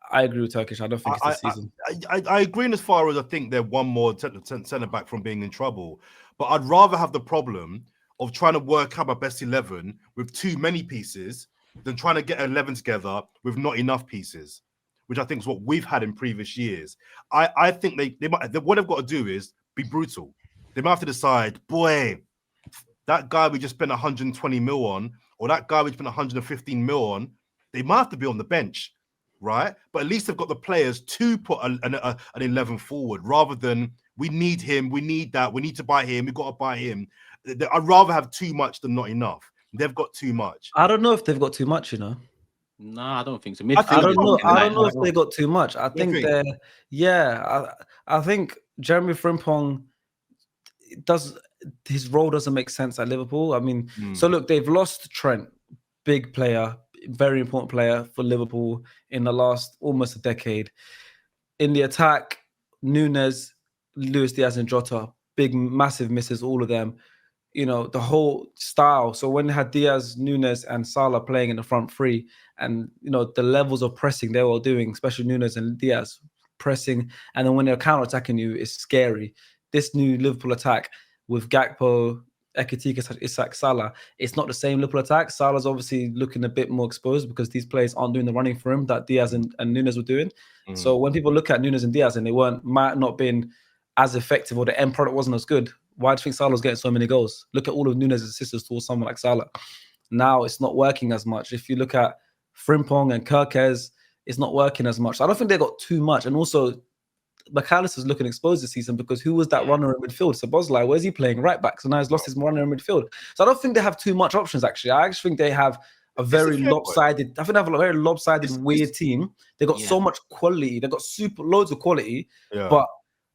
Speaker 2: I agree with Turkish. I don't think it's this season.
Speaker 3: I agree in as far as I think they're one more centre back from being in trouble. But I'd rather have the problem of trying to work out my best 11 with too many pieces than trying to get 11 together with not enough pieces, which I think is what we've had in previous years. I think what they've got to do is be brutal. They might have to decide, boy, that guy we just spent 120 mil on, or that guy we spent 115 mil on, they might have to be on the bench. right? But at least they've got the players to put an 11 forward rather than we need him, we need that, we need to buy him, we've got to buy him. I'd rather have too much than not enough. They've got too much.
Speaker 2: I don't know if they've got too much, you know.
Speaker 1: No, I don't think so.
Speaker 2: I don't know. I don't know if
Speaker 1: like,
Speaker 2: they got too much. I think they're. Yeah, I think Jeremy Frimpong does his role doesn't make sense at Liverpool. I mean, so look, they've lost Trent, big player, very important player for Liverpool in the last almost a decade. In the attack, Nunes, Luis Diaz, and Jota, big, massive misses, all of them. You know, the whole style. So when they had Diaz, Nunes, and Salah playing in the front three, and you know, the levels of pressing they were doing, especially Nunes and Diaz pressing, and then when they're counter-attacking you, it's scary. This new Liverpool attack with Gakpo, Ekitike, Isak, Salah, it's not the same Liverpool attack. Salah's obviously looking a bit more exposed because these players aren't doing the running for him that Diaz and Nunes were doing. So when people look at Nunes and Diaz and they might not been as effective or the end product wasn't as good, why do you think Salah's getting so many goals? Look at all of Nunes' assists towards someone like Salah. Now it's not working as much. If you look at Frimpong and Gyokeres, it's not working as much. So I don't think they got too much. And also, McAllister's looking exposed this season because who was that runner in midfield? So Bosley, where's he playing? Right back. So now he's lost his runner in midfield. So I don't think they have too much options, actually. I actually think they have a very lopsided, I think they have a very lopsided, weird team. They got so much quality. They got loads of quality, but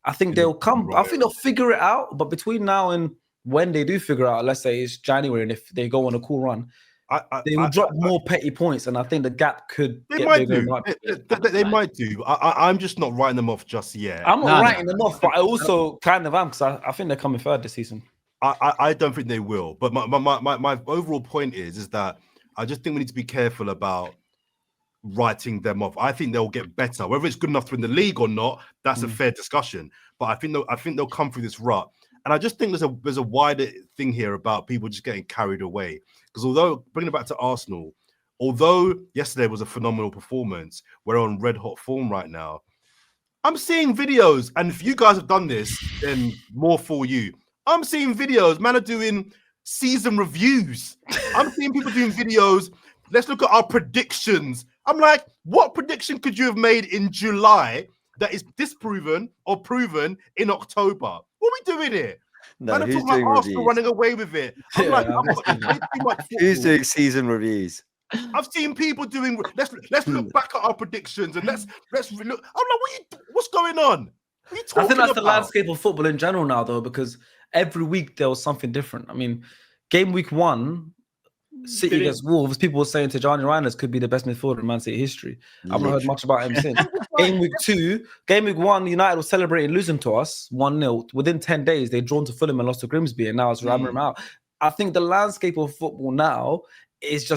Speaker 2: I think they'll come. I think they'll figure it out. But between now and when they do figure out, let's say it's January, and if they go on a cool run, they will drop more petty points, and I think the gap could get bigger.
Speaker 3: They might do. I'm just not writing them off just yet.
Speaker 2: I'm not writing them off, but I also kind of am because I think they're coming third this season.
Speaker 3: I don't think they will. But my overall point is that I just think we need to be careful about writing them off. I think they'll get better. Whether it's good enough to win the league or not, that's a fair discussion. But I think they'll come through this rut. And I just think there's a wider thing here about people just getting carried away. Because although, bringing it back to Arsenal, although yesterday was a phenomenal performance, we're on red hot form right now. I'm seeing videos, and if you guys have done this, then more for you. I'm seeing videos, man are doing season reviews. I'm seeing people doing videos. Let's look at our predictions. I'm like, what prediction could you have made in July that is disproven or proven in October? What are we doing here?
Speaker 4: No,
Speaker 3: man, who's doing Arsenal running away with it? I'm like,
Speaker 4: who's doing season reviews?
Speaker 3: I've seen people doing. Let's look back at our predictions and let's look. I'm like, what's going on? What are you talking
Speaker 2: I think that's
Speaker 3: about?
Speaker 2: the landscape of football in general now, though, because every week there was something different. I mean, game week 1. City against Wolves, people were saying Tijani Reinders could be the best midfielder in Man City history. I've not heard much about him since. Game week 1, United was celebrating losing to us 1-0. Within 10 days, they'd drawn to Fulham and lost to Grimsby, and now it's ramming them out. I think the landscape of football now is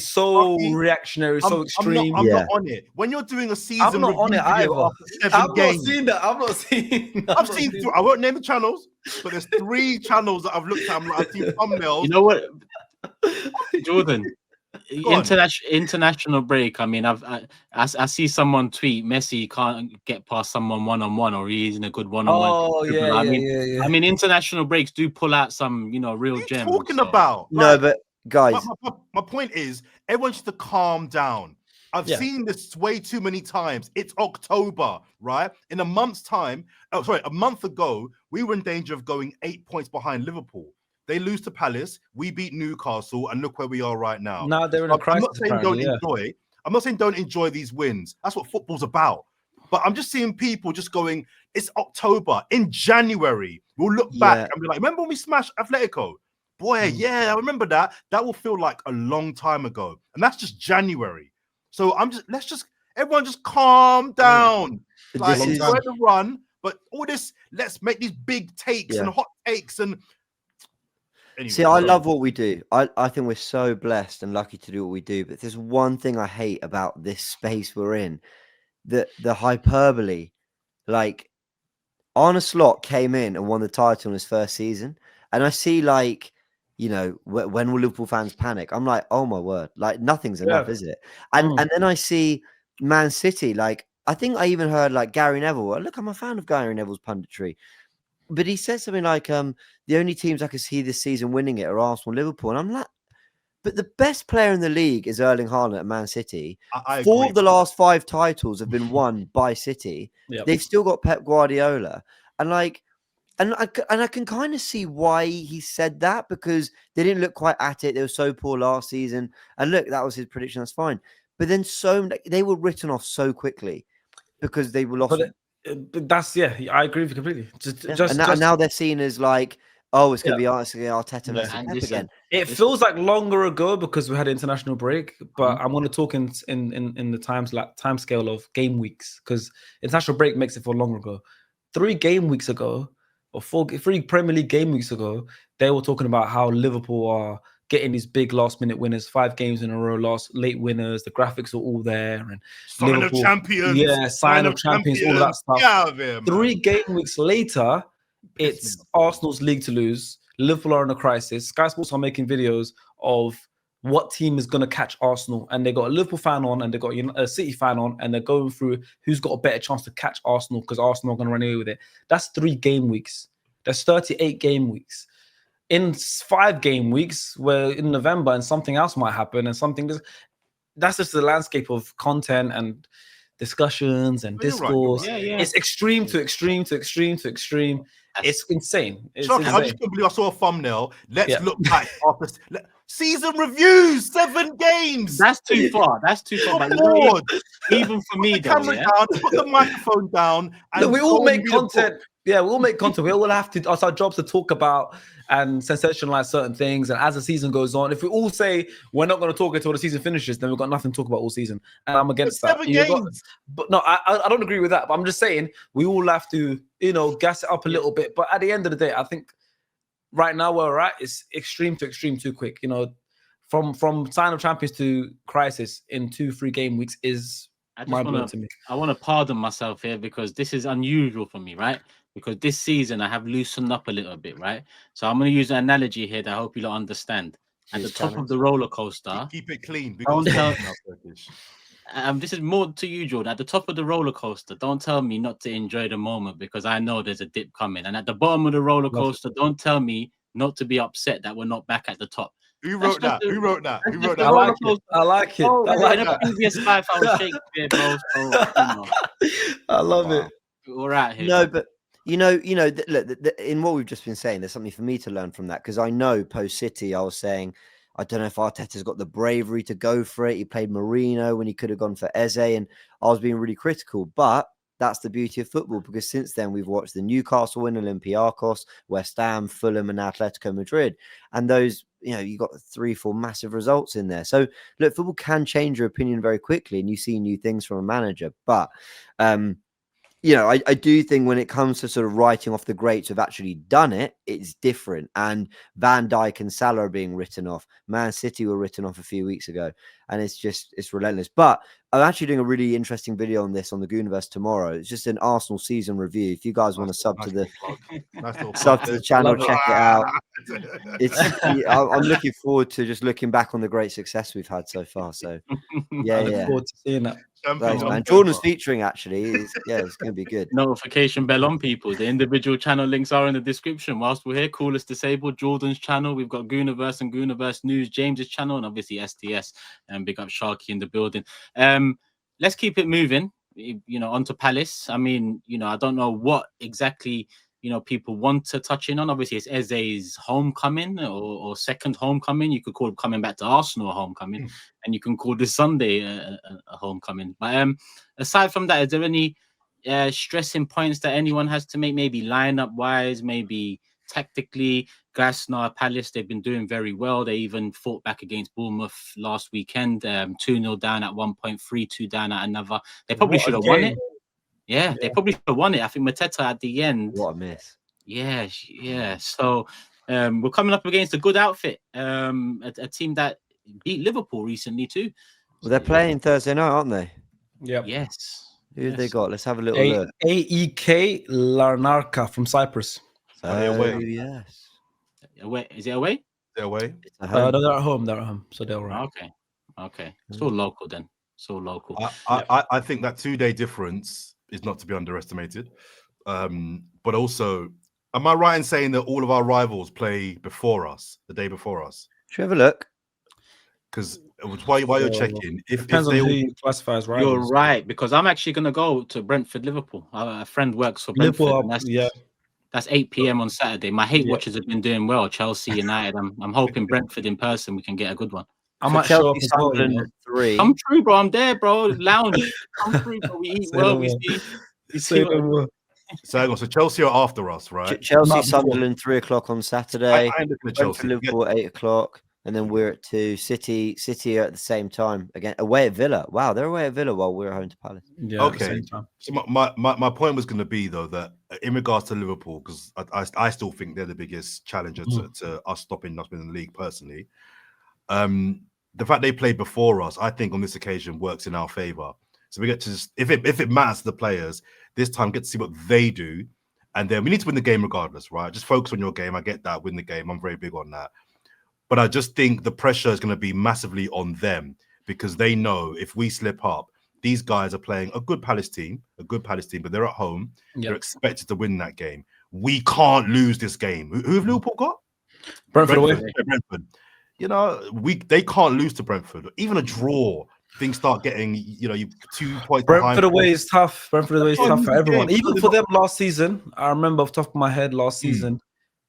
Speaker 2: so reactionary, so extreme.
Speaker 3: I'm not on it. When you're doing a season,
Speaker 2: I'm not on it either. I've not seen that.
Speaker 3: I've seen. I won't name the channels, but there's 3 channels that I've looked at. I've seen thumbnails.
Speaker 1: You know what? Jordan, international break. I mean, I see someone tweet Messi can't get past someone one-on-one, or he's in a good one-on-one.
Speaker 2: Oh yeah,
Speaker 1: I mean, international breaks do pull out some, real gems.
Speaker 3: What are you talking about?
Speaker 4: No, but guys,
Speaker 3: my point is, everyone should calm down. I've seen this way too many times. It's October, right? In a month's time, a month ago, we were in danger of going 8 points behind Liverpool. They lose to Palace. We beat Newcastle, and look where we are right now.
Speaker 2: Now they're in a crisis.
Speaker 3: I'm not saying don't enjoy these wins. That's what football's about. But I'm just seeing people just going, it's October. In January, we'll look back and be like, remember when we smashed Atletico? Boy, I remember that. That will feel like a long time ago. And that's just January. So everyone just calm down. Like, enjoy the run. But all this, let's make these big takes and hot takes and... Anyway,
Speaker 4: see, I love what we do. I think we're so blessed and lucky to do what we do. But there's one thing I hate about this space we're in, the hyperbole. Like, Arne Slot came in and won the title in his first season. And I see, like, when will Liverpool fans panic? I'm like, oh, my word. Like, nothing's enough, is it? And then I see Man City. Like, I think I even heard, like, Gary Neville. Look, I'm a fan of Gary Neville's punditry. But he said something like, the only teams I could see this season winning it are Arsenal and Liverpool. And I'm like, But the best player in the league is Erling Haaland at Man City.
Speaker 3: I
Speaker 4: 4
Speaker 3: agree.
Speaker 4: of the last 5 titles have been won by City.
Speaker 2: Yep.
Speaker 4: They've still got Pep Guardiola, and like, and I can kind of see why he said that, because they didn't look quite at it. They were so poor last season, and look, that was his prediction. That's fine, but then they were written off so quickly because they were lost.
Speaker 2: But that's I agree with you completely.
Speaker 4: And now they're seen as like, oh, it's going to be Arteta versus
Speaker 1: And
Speaker 4: Pep
Speaker 1: listen,
Speaker 4: again.
Speaker 2: It feels like longer ago because we had an international break, but I'm going to talk in the time scale of game weeks, because international break makes it feel longer ago. 3 game weeks ago, or 3 Premier League game weeks ago, they were talking about how Liverpool are getting these big last minute winners, 5 games in a row, late winners. The graphics are all there, and
Speaker 3: Sign
Speaker 2: Liverpool,
Speaker 3: of champions.
Speaker 2: yeah, sign of champions, all of that stuff.
Speaker 3: Get out of here, man.
Speaker 2: 3 game weeks later, it's Arsenal's league to lose. Liverpool are in a crisis. Sky Sports are making videos of what team is going to catch Arsenal, and they got a Liverpool fan on, and they got a City fan on, and they're going through who's got a better chance to catch Arsenal, because Arsenal are going to run away with it. That's 3 game weeks. That's 38 game weeks. In 5 game weeks, we're in November, and something else might happen, and that's just the landscape of content and discussions and discourse.
Speaker 3: Right.
Speaker 2: It's extreme to extreme to extreme to extreme. It's insane. It's
Speaker 3: Sharky,
Speaker 2: insane.
Speaker 3: I just couldn't believe I saw a thumbnail. Let's look back after season reviews, 7 games.
Speaker 1: That's too far. That's too far. But even for me, though,
Speaker 3: Camera down, put the microphone down. And
Speaker 2: we all make content. Yeah, we all make content. We all have to. It's our jobs to talk about and sensationalize certain things. And as the season goes on, if we all say we're not going to talk until the season finishes, then we've got nothing to talk about all season. And I'm against that.
Speaker 3: 7 games.
Speaker 2: But no, I don't agree with that. But I'm just saying we all have to, gas it up a little bit. But at the end of the day, I think right now where we're at is extreme to extreme too quick. From sign of champions to crisis in 2-3 game weeks is mind-blowing to me.
Speaker 1: I want to pardon myself here, because this is unusual for me, right? Because this season I have loosened up a little bit, right? So I'm going to use an analogy here that I hope you'll understand. At the top of the roller coaster,
Speaker 3: keep it clean.
Speaker 1: This is more to you, Jordan. At the top of the roller coaster, don't tell me not to enjoy the moment, because I know there's a dip coming. And at the bottom of the roller coaster, don't tell me not to be upset that we're not back at the top.
Speaker 3: Who wrote that? Who wrote that?
Speaker 2: I like it.
Speaker 1: Oh,
Speaker 2: I like
Speaker 1: in a previous life, I was Shakespeare, bro. So,
Speaker 2: I love it.
Speaker 1: We're out here.
Speaker 4: No, but look, in what we've just been saying, there's something for me to learn from that, because I know post City, I was saying, I don't know if Arteta's got the bravery to go for it. He played Mourinho when he could have gone for Eze, and I was being really critical. But that's the beauty of football, because since then we've watched the Newcastle win, Olympiacos, West Ham, Fulham, and Atletico Madrid, and those, you got 3-4 massive results in there. So look, football can change your opinion very quickly, and you see new things from a manager. But I do think when it comes to sort of writing off the greats who've actually done it, it's different. And Van Dijk and Salah are being written off. Man City were written off a few weeks ago, and it's relentless. But I'm actually doing a really interesting video on this on the Gooniverse tomorrow. It's just an Arsenal season review. If you guys want to sub to the channel, check it out. I'm looking forward to just looking back on the great success we've had so far. So
Speaker 2: I look forward to seeing that.
Speaker 4: Thanks, man. Jordan's featuring actually. It's going to be good.
Speaker 1: Notification bell on, people. The individual channel links are in the description. Whilst we're here, Coolest Disabled, Jordan's channel. We've got Gooniverse and Gooniverse News, James's channel, and obviously STS. And big up Sharky in the building. Let's keep it moving. Onto Palace. I mean, I don't know what exactly people want to touch in on. Obviously, it's Eze's homecoming or second homecoming. You could call it coming back to Arsenal a homecoming, and you can call this Sunday a homecoming. But aside from that, is there any stressing points that anyone has to make? Maybe lineup wise, maybe tactically. Glasner, Palace, they've been doing very well. They even fought back against Bournemouth last weekend, 2-0 down at one point, 3-2 down at another. They probably should have won it. Yeah, they probably should have won it. I think Mateta at the end.
Speaker 4: What a miss.
Speaker 1: Yeah. So we're coming up against a good outfit, a team that beat Liverpool recently too.
Speaker 4: Well, they're playing Thursday night, aren't they?
Speaker 2: Yeah.
Speaker 1: Yes.
Speaker 4: Who have they got? Let's have a little look.
Speaker 2: AEK Larnaca from Cyprus.
Speaker 3: Away.
Speaker 4: Yes.
Speaker 1: Away? Is it away?
Speaker 3: They're away.
Speaker 2: They're at home. So they're all right.
Speaker 1: Okay. Still local then.
Speaker 3: I think that 2-day difference is not to be underestimated. But also, am I right in saying that all of our rivals play before us, the day before us?
Speaker 4: Should we have a look?
Speaker 3: Because while you're checking, if
Speaker 2: Depends on
Speaker 3: they
Speaker 2: who
Speaker 3: all,
Speaker 2: you classify as
Speaker 1: You're
Speaker 2: rivals.
Speaker 1: right, because I'm actually going to go to Brentford, Liverpool. A friend works for Brentford.
Speaker 2: Liverpool,
Speaker 1: And that's 8 p.m. on Saturday. My hate
Speaker 2: Yeah.
Speaker 1: watchers have been doing well. Chelsea, United. I'm hoping Brentford in person we can get a good one.
Speaker 2: I
Speaker 4: So
Speaker 2: might show up
Speaker 4: Chelsea,
Speaker 2: as well.
Speaker 4: Sunderland
Speaker 2: You know?
Speaker 4: at 3.
Speaker 1: Come through, bro. I'm there, bro. Lounge. Come through, bro. We eat
Speaker 2: Say
Speaker 1: well.
Speaker 2: no
Speaker 1: We
Speaker 2: more.
Speaker 1: see. We
Speaker 2: Say
Speaker 1: see.
Speaker 2: no more.
Speaker 3: so Chelsea are after us, right?
Speaker 4: Chelsea,
Speaker 2: Not before.
Speaker 4: Sunderland, 3 o'clock on Saturday.
Speaker 3: I ain't looking at
Speaker 4: Brentford,
Speaker 3: Chelsea.
Speaker 4: Liverpool, 8 o'clock. And then we're at 2. City are at the same time. Again, away at Villa. Wow, they're away at Villa while we're home to Palace.
Speaker 2: Yeah. At the
Speaker 3: Okay.
Speaker 2: same time.
Speaker 3: So my point was going to be though that in regards to Liverpool, because I still think they're the biggest challenger to us stopping us in the league personally. The fact they played before us, I think on this occasion works in our favor. So we get to just, if it matters to the players, this time get to see what they do, and then we need to win the game regardless, right? Just focus on your game. I get that, win the game. I'm very big on that. But I just think the pressure is going to be massively on them because they know if we slip up, these guys are playing a good Palace team, but they're at home.
Speaker 2: Yep.
Speaker 3: They're expected to win that game. We can't lose this game. Who have Liverpool got?
Speaker 2: Brentford away.
Speaker 3: Brentford. You know, they can't lose to Brentford. Even a draw, things start getting, you 2 points behind.
Speaker 2: Brentford away is tough. Brentford away is tough for everyone.
Speaker 3: Game.
Speaker 2: Even for them last season, I remember off the top of my head last season,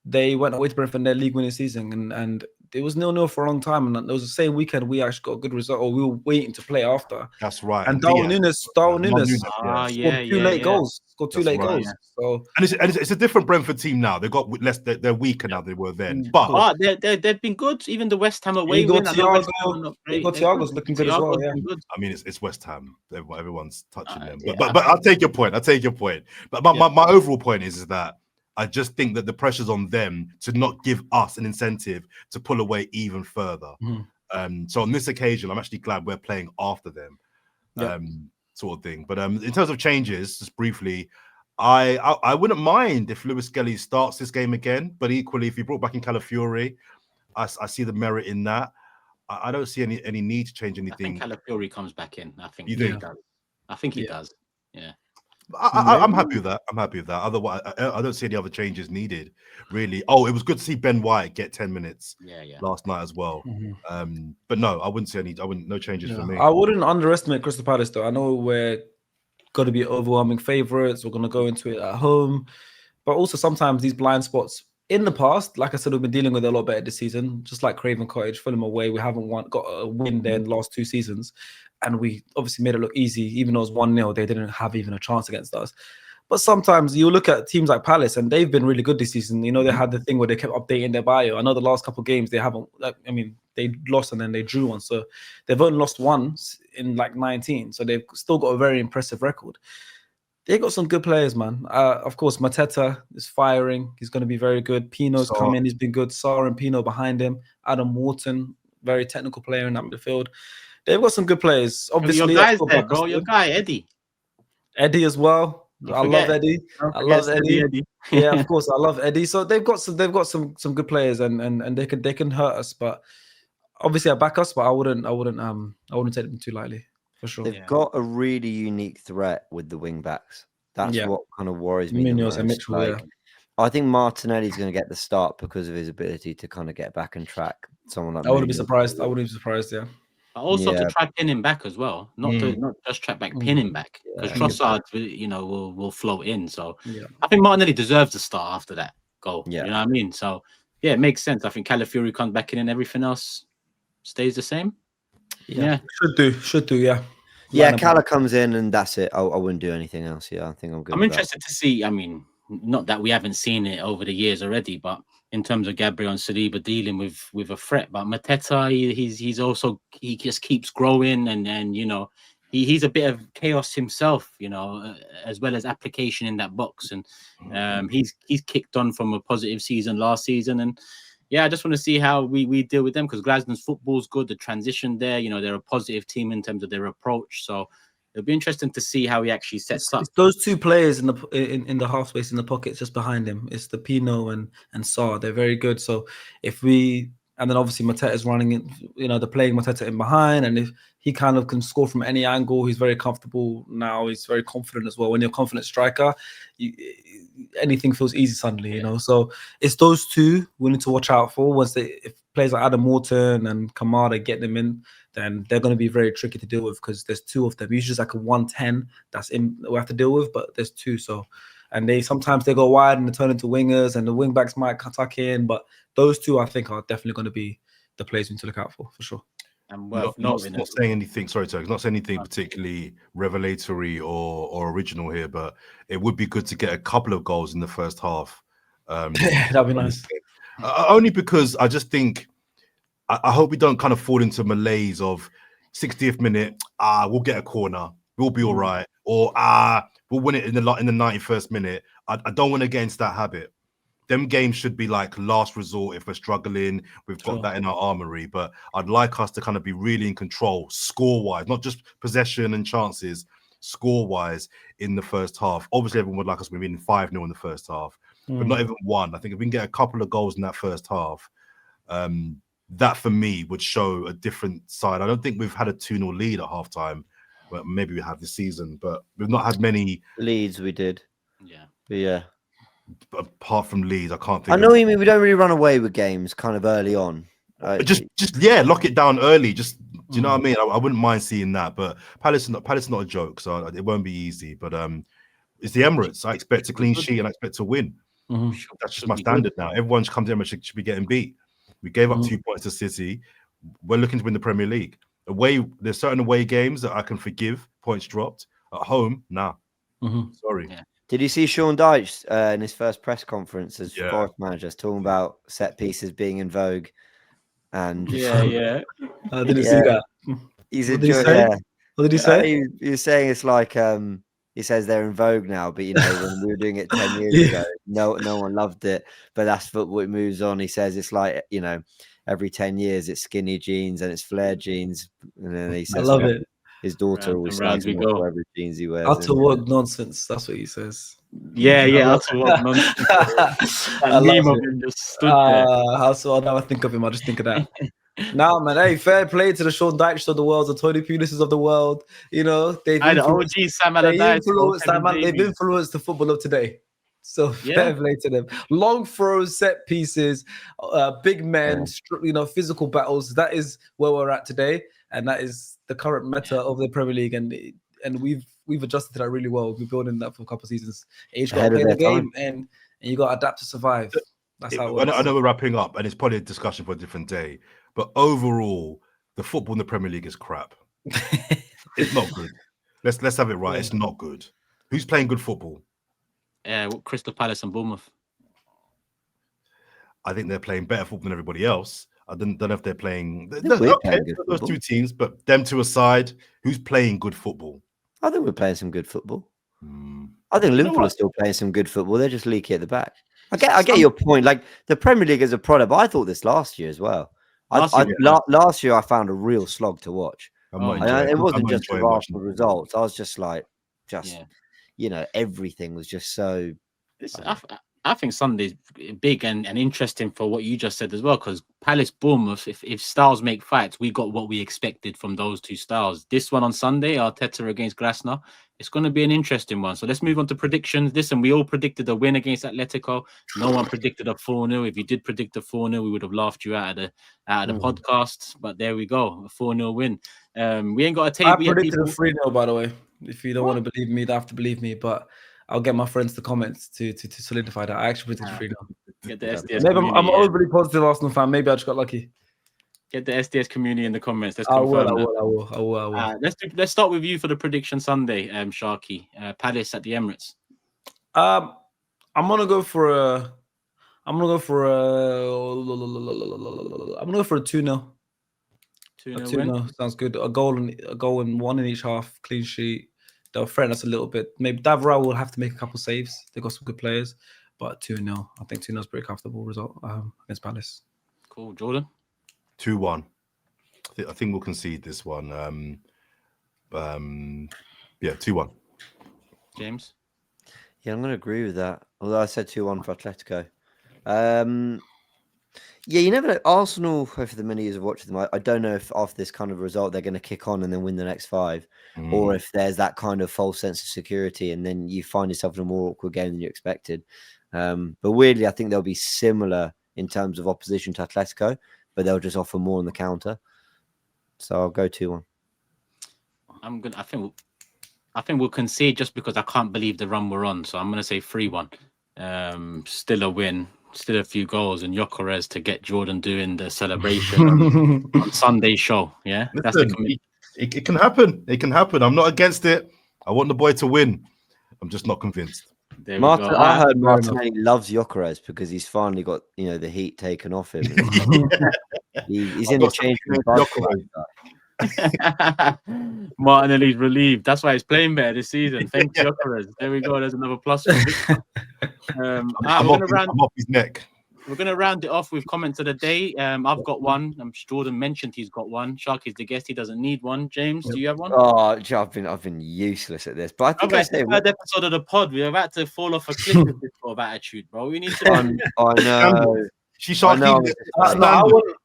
Speaker 2: they went away to Brentford in their league winning season, and it was 0-0 for a long time. And it was the same weekend we actually got a good result, or we were waiting to play after.
Speaker 3: That's right.
Speaker 2: And Darwin Nunes scored 2 late goals. Scored 2 late goals.
Speaker 3: Yeah.
Speaker 2: So
Speaker 3: it's a different Brentford team now. They've got less. They're weaker now than they were then. But
Speaker 1: they've been good. Even the West Ham away
Speaker 2: win.
Speaker 1: Thiago's
Speaker 2: looking good as well. Yeah.
Speaker 3: I mean, it's West Ham. Everyone's touching them. But I'll take your point. But my overall point is that I just think that the pressure's on them to not give us an incentive to pull away even further. So on this occasion, I'm actually glad we're playing after them, sort of thing. But in terms of changes, just briefly, I wouldn't mind if Lewis Skelly starts this game again. But equally, if he brought back in Calafiori, I see the merit in that. I don't see any need to change anything.
Speaker 1: I think Calafiori comes back in. I think
Speaker 3: he
Speaker 1: does. I think he does. Yeah.
Speaker 3: I'm happy with that. Otherwise, I don't see any other changes needed, really. Oh, it was good to see Ben White get 10 minutes last night as well. But no, I wouldn't see no changes for me.
Speaker 2: I wouldn't underestimate Crystal Palace, though. I know we're going to be overwhelming favourites. We're going to go into it at home. But also sometimes these blind spots in the past, like I said, we've been dealing with it a lot better this season. Just like Craven Cottage, Fulham away, we haven't got a win there in the last 2 seasons. And we obviously made it look easy. Even though it was 1-0, they didn't have even a chance against us. But sometimes you look at teams like Palace, and they've been really good this season. You know, they had the thing where they kept updating their bio. I know the last couple of games, they haven't, they lost and then they drew one. So they've only lost once in 19. So they've still got a very impressive record. They got some good players, man. Of course, Mateta is firing. He's going to be very good. Pino's come in. He's been good. Sarr and Pino behind him. Adam Wharton, very technical player in that midfield. They've got some good players. Obviously,
Speaker 1: your guy's there, bro. Your guy, Eddie.
Speaker 2: Eddie as well. I love Eddie. I love Eddie. Yeah, of course, I love Eddie. So they've got some good players, and they can hurt us. But obviously, I back us. But I wouldn't take them too lightly. For sure.
Speaker 4: They've got a really unique threat with the wing backs. That's what kind of worries me.
Speaker 2: Munoz and Mitchell,
Speaker 4: I think Martinelli's going to get the start because of his ability to kind of get back on track. Someone like
Speaker 2: I wouldn't be surprised. Yeah.
Speaker 1: But also to try pinning back as well, not just track back, pinning back, because Trossard, will float in. So I think Martinelli deserves the start after that goal. You know what I mean? So it makes sense. I think Calafiori comes back in and everything else stays the same. Yeah.
Speaker 2: Should do. Yeah.
Speaker 4: Yeah, Cala comes in and that's it. I wouldn't do anything else. Yeah, I think I'm good.
Speaker 1: I'm interested to see. I mean, not that we haven't seen it over the years already, but in terms of Gabriel and Saliba dealing with a threat. But Mateta, he just keeps growing, and he's a bit of chaos himself, as well as application in that box. And he's kicked on from a positive season last season, and I just want to see how we deal with them, because Glasgow's football's good. The transition there, they're a positive team in terms of their approach. So it'll be interesting to see how he actually sets up.
Speaker 2: It's those 2 players in the half space in the pockets just behind him. It's the Pino and Sarr. They're very good. So and then obviously Mateta is running it. They're playing Mateta in behind, and if he kind of can score from any angle, he's very comfortable now. He's very confident as well. When you're a confident striker, anything feels easy suddenly. So it's those 2 we need to watch out for. If players like Adam Morton and Kamada get them in, then they're going to be very tricky to deal with because there's two of them. Usually just like a 110 that's in we have to deal with, but there's two. So, and they sometimes they go wide and they turn into wingers, and the wing backs might tuck in. But those two, I think, are definitely going to be the players we need to look out for sure.
Speaker 1: And
Speaker 3: not saying anything. Sorry, Turk. Not saying anything particularly revelatory or original here, but it would be good to get a couple of goals in the first half.
Speaker 2: That'd be nice.
Speaker 3: Only because I just think I hope we don't kind of fall into malaise of 60th minute. We'll get a corner. We'll be all right. Or we'll win it in the 91st minute. I don't want to get into that habit. Them games should be like last resort if we're struggling. We've got that in our armory, but I'd like us to kind of be really in control, score-wise, not just possession and chances, score-wise in the first half. Obviously, everyone would like us to be winning 5-0 in the first half, but not even one. I think if we can get a couple of goals in that first half, that for me would show a different side. I don't think we've had a 2-0 lead at halftime. Well, maybe we have this season, but we've not had many
Speaker 4: leads. We did, but yeah.
Speaker 3: Apart from Leeds, I can't think.
Speaker 4: I know what you mean. We don't really run away with games kind of early on.
Speaker 3: Just lock it down early. Just do you know what I mean? I wouldn't mind seeing that, but Palace is not a joke, so it won't be easy. But it's the Emirates. I expect a clean sheet and I expect to win. That's just my standard now. Everyone comes to Emirates should be getting beat. We gave up 2 points to City. We're looking to win the Premier League. There's certain away games that I can forgive. Points dropped. At home, nah. Sorry.
Speaker 4: Yeah. Did you see Sean Dyche in his first press conference as Forest manager talking about set pieces being in vogue? And
Speaker 2: I didn't see that.
Speaker 4: What did he say? He was saying it's like he says they're in vogue now, but you know when we were doing it 10 years ago, no one loved it. But that's football. It moves on. He says it's like every 10 years it's skinny jeans and it's flared jeans, and then he says,
Speaker 2: I love it.
Speaker 4: His daughter always slides him off whatever jeans he wears.
Speaker 2: Out to work nonsense. That's what he says.
Speaker 1: Out to work nonsense.
Speaker 2: I
Speaker 1: meme of him just stood there.
Speaker 2: Now I think of him, I just think of that. Now, man, hey, fair play to the Sean Dyche of the world, the Tony Pulises of the world. You know, they've influenced the football of today. So fair play to them. Long throws, set pieces, big men, physical battles. That is where we're at today, and that is the current meta of the Premier League. And we've adjusted to that really well. We've been building that for a couple of seasons. You just got to play the game, and you got to adapt to survive. That's how it works.
Speaker 3: I know we're wrapping up, and it's probably a discussion for a different day. But overall, the football in the Premier League is crap. It's not good. Let's have it right. It's not good. Who's playing good football?
Speaker 1: Crystal Palace and Bournemouth.
Speaker 3: I think they're playing better football than everybody else. I don't know if they're playing. Those two teams, but them two aside, who's playing good football?
Speaker 4: I think we're playing some good football. I think Liverpool are still playing some good football. They're just leaky at the back. I get your point. Like the Premier League as a product, but I thought this last year as well. Last year I found a real slog to watch. It wasn't just the Arsenal results. I was just like, everything was just so.
Speaker 1: I think Sunday's big and interesting for what you just said as well, because Palace Bournemouth, if styles make fights, we got what we expected from those two styles. This one on Sunday, Arteta against Glasner, it's going to be an interesting one. So let's move on to predictions. Listen, we all predicted a win against Atletico. No one predicted a 4-0. If you did predict a 4-0, we would have laughed you out of the podcast. But there we go, a 4-0 win. We ain't got a table.
Speaker 2: I predicted a 3-0, by the way. If you don't want to believe me, you don't have to believe me. But I'll get my friends to comment to solidify that. I actually predicted 3-0. Maybe I'm overly positive Arsenal fan. Maybe I just got lucky.
Speaker 1: Get the SDS community in the comments. Let's
Speaker 2: I
Speaker 1: confirm
Speaker 2: will.
Speaker 1: Let's start with you for the prediction Sunday, Sharky. Palace at the Emirates.
Speaker 2: I'm gonna go for a 2-0. 2-0 sounds good. A goal and one in each half, clean sheet. They'll threaten us a little bit. Maybe Davra will have to make a couple saves. They've got some good players, but 2-0. I think 2-0 is a pretty comfortable result against Palace.
Speaker 1: Cool, Jordan.
Speaker 3: 2-1. I think we'll concede this one. 2-1.
Speaker 1: James.
Speaker 4: Yeah, I'm going to agree with that. Although I said 2-1 for Atletico. You never know. Arsenal, for the many years of watching them, I don't know if after this kind of result they're going to kick on and then win the next 5, or if there's that kind of false sense of security and then you find yourself in a more awkward game than you expected. But weirdly, I think they'll be similar in terms of opposition to Atletico. but they'll just offer more on the counter. So I'll go 2-1.
Speaker 1: I think we'll concede just because I can't believe the run we're on. So I'm gonna say 3-1. Still a win, still a few goals, and Gyokeres to get Jordan doing the celebration on Sunday show. Yeah, that's the commitment.
Speaker 3: It can happen. It can happen. I'm not against it. I want the boy to win. I'm just not convinced.
Speaker 1: There we go.
Speaker 4: I heard Martinelli loves Gyokeres because he's finally got the heat taken off him. He's in the change room.
Speaker 1: Martinelli's relieved. That's why he's playing better this season. Thank you, Gyokeres. There we go. There's another plus for Victor.
Speaker 3: I'm off his neck.
Speaker 1: We're going to round it off with comments of the day. I've got one. Jordan mentioned he's got one. Sharky's the guest. He doesn't need one. James, do you have one?
Speaker 4: Oh, I've been useless at this. But I think
Speaker 1: it's the third episode of the pod. We're about to fall off a cliff with this sort of attitude, bro. We need to.
Speaker 4: I know.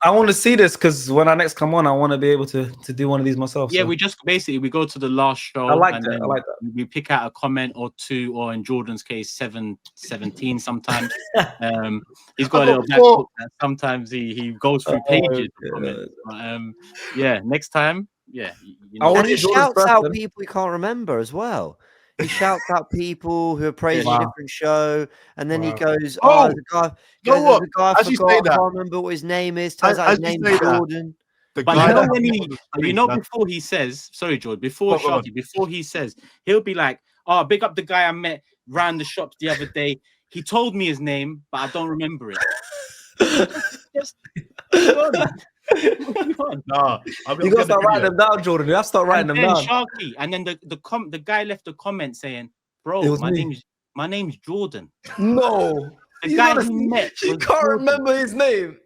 Speaker 2: I want to see this because when I next come on, I want to be able to do one of these myself.
Speaker 1: Yeah, so. We just we go to the last show.
Speaker 2: I like that.
Speaker 1: We pick out a comment or two, or in Jordan's case, 17 sometimes. He's got a little black book that sometimes he goes through pages of comments. But, next time,
Speaker 4: and he shouts out people he can't remember as well. He shouts out people who are praising a different show, and then he goes, the guy, I can't remember what his name is. Turns out his name is Jordan.
Speaker 1: But before he says, sorry, Jordan, before he says, he'll be like, oh, big up the guy I met round the shops the other day. He told me his name, but I don't remember it. Just
Speaker 2: No, you gotta start writing them down, Jordan. You have to start writing them down.
Speaker 1: Sharky, and then the guy left a comment saying, "Bro, my name's Jordan."
Speaker 2: No,
Speaker 1: the guy he met.
Speaker 2: You can't remember his name,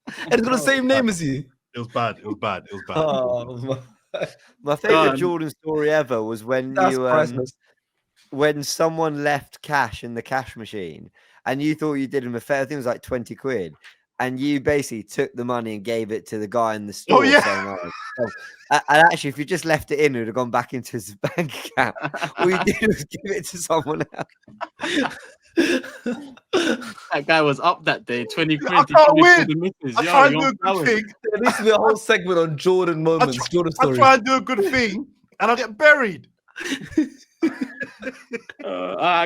Speaker 2: and he's got the same name as you.
Speaker 3: It was bad. It was bad.
Speaker 2: Oh,
Speaker 4: my favorite Jordan story ever was when when someone left cash in the cash machine, and you thought you did him a favor. I think it was like 20 quid. And you basically took the money and gave it to the guy in the store.
Speaker 3: Oh, yeah.
Speaker 4: Saying, and actually, if you just left it in, it would have gone back into his bank account. All you did was give it to someone else.
Speaker 1: That guy was up that day, 20 quid.
Speaker 3: I can't win. I try and do a good thing.
Speaker 2: There needs to be a whole segment on Jordan moments, Jordan stories.
Speaker 3: I try and do a good thing, and I get buried.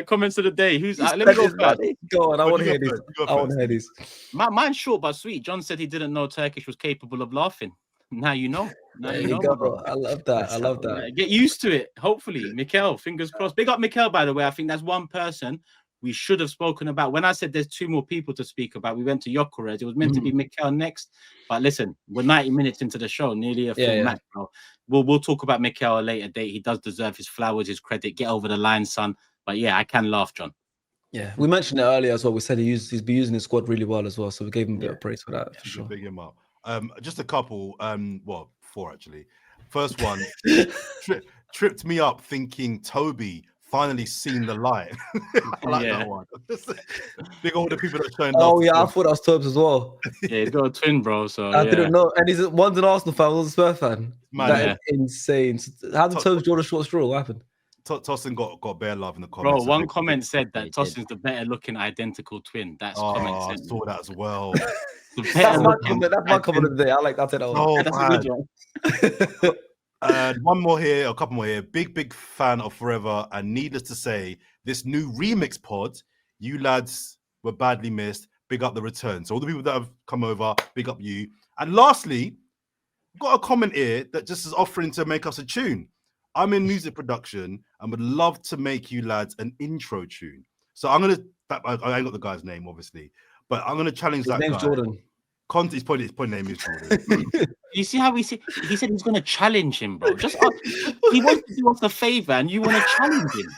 Speaker 1: Comments of the day. Let me go first.
Speaker 2: Go on, I want to hear these.
Speaker 1: Mine's short but sweet. John said he didn't know Turkish was capable of laughing. Now you know.
Speaker 2: There you go, bro. I love that.
Speaker 1: Get used to it. Hopefully, Mikel. Fingers crossed. Big up Mikel, by the way. I think that's one person we should have spoken about. When I said there's two more people to speak about, we went to Gyokeres. It was meant to be Mikel next. But listen, we're 90 minutes into the show, nearly a full match, bro. We'll talk about Mikel at a later date. He does deserve his flowers, his credit. Get over the line, son. But yeah, I can laugh, John.
Speaker 2: Yeah, we mentioned it earlier as well. We said he's been using his squad really well as well. So we gave him a bit of praise for that. For sure.
Speaker 3: Big him up. Just a couple. Well, 4 actually. First one tripped me up thinking Toby finally seen the light. I like that one. Big all the people that are showing.
Speaker 2: Oh yeah, I thought that was Tobes as well.
Speaker 1: Yeah, he's got a twin, bro. So
Speaker 2: I didn't know, and one's an Arsenal fan, one's a Spurs fan. That is insane. How did Tobes draw the short straw? What happened?
Speaker 3: Tossin got bare love in the comments.
Speaker 1: Bro, one comment said that Tossin's the better looking identical twin. That's comment.
Speaker 3: I saw that as well.
Speaker 2: That's my comment of the day. I'll take that one.
Speaker 3: That's a good one. One more here, a couple more here. Big fan of Forever, and needless to say, this new remix pod, you lads were badly missed. Big up the return. So all the people that have come over, big up you. And lastly, got a comment here that just is offering to make us a tune. I'm in music production and would love to make you lads an intro tune. So I ain't got the guy's name, obviously, but I'm gonna challenge that guy.
Speaker 2: Jordan.
Speaker 3: His point name is Jordan.
Speaker 1: You see how he said he's going to challenge him, bro. He wants to do us a favor, and you want to challenge him.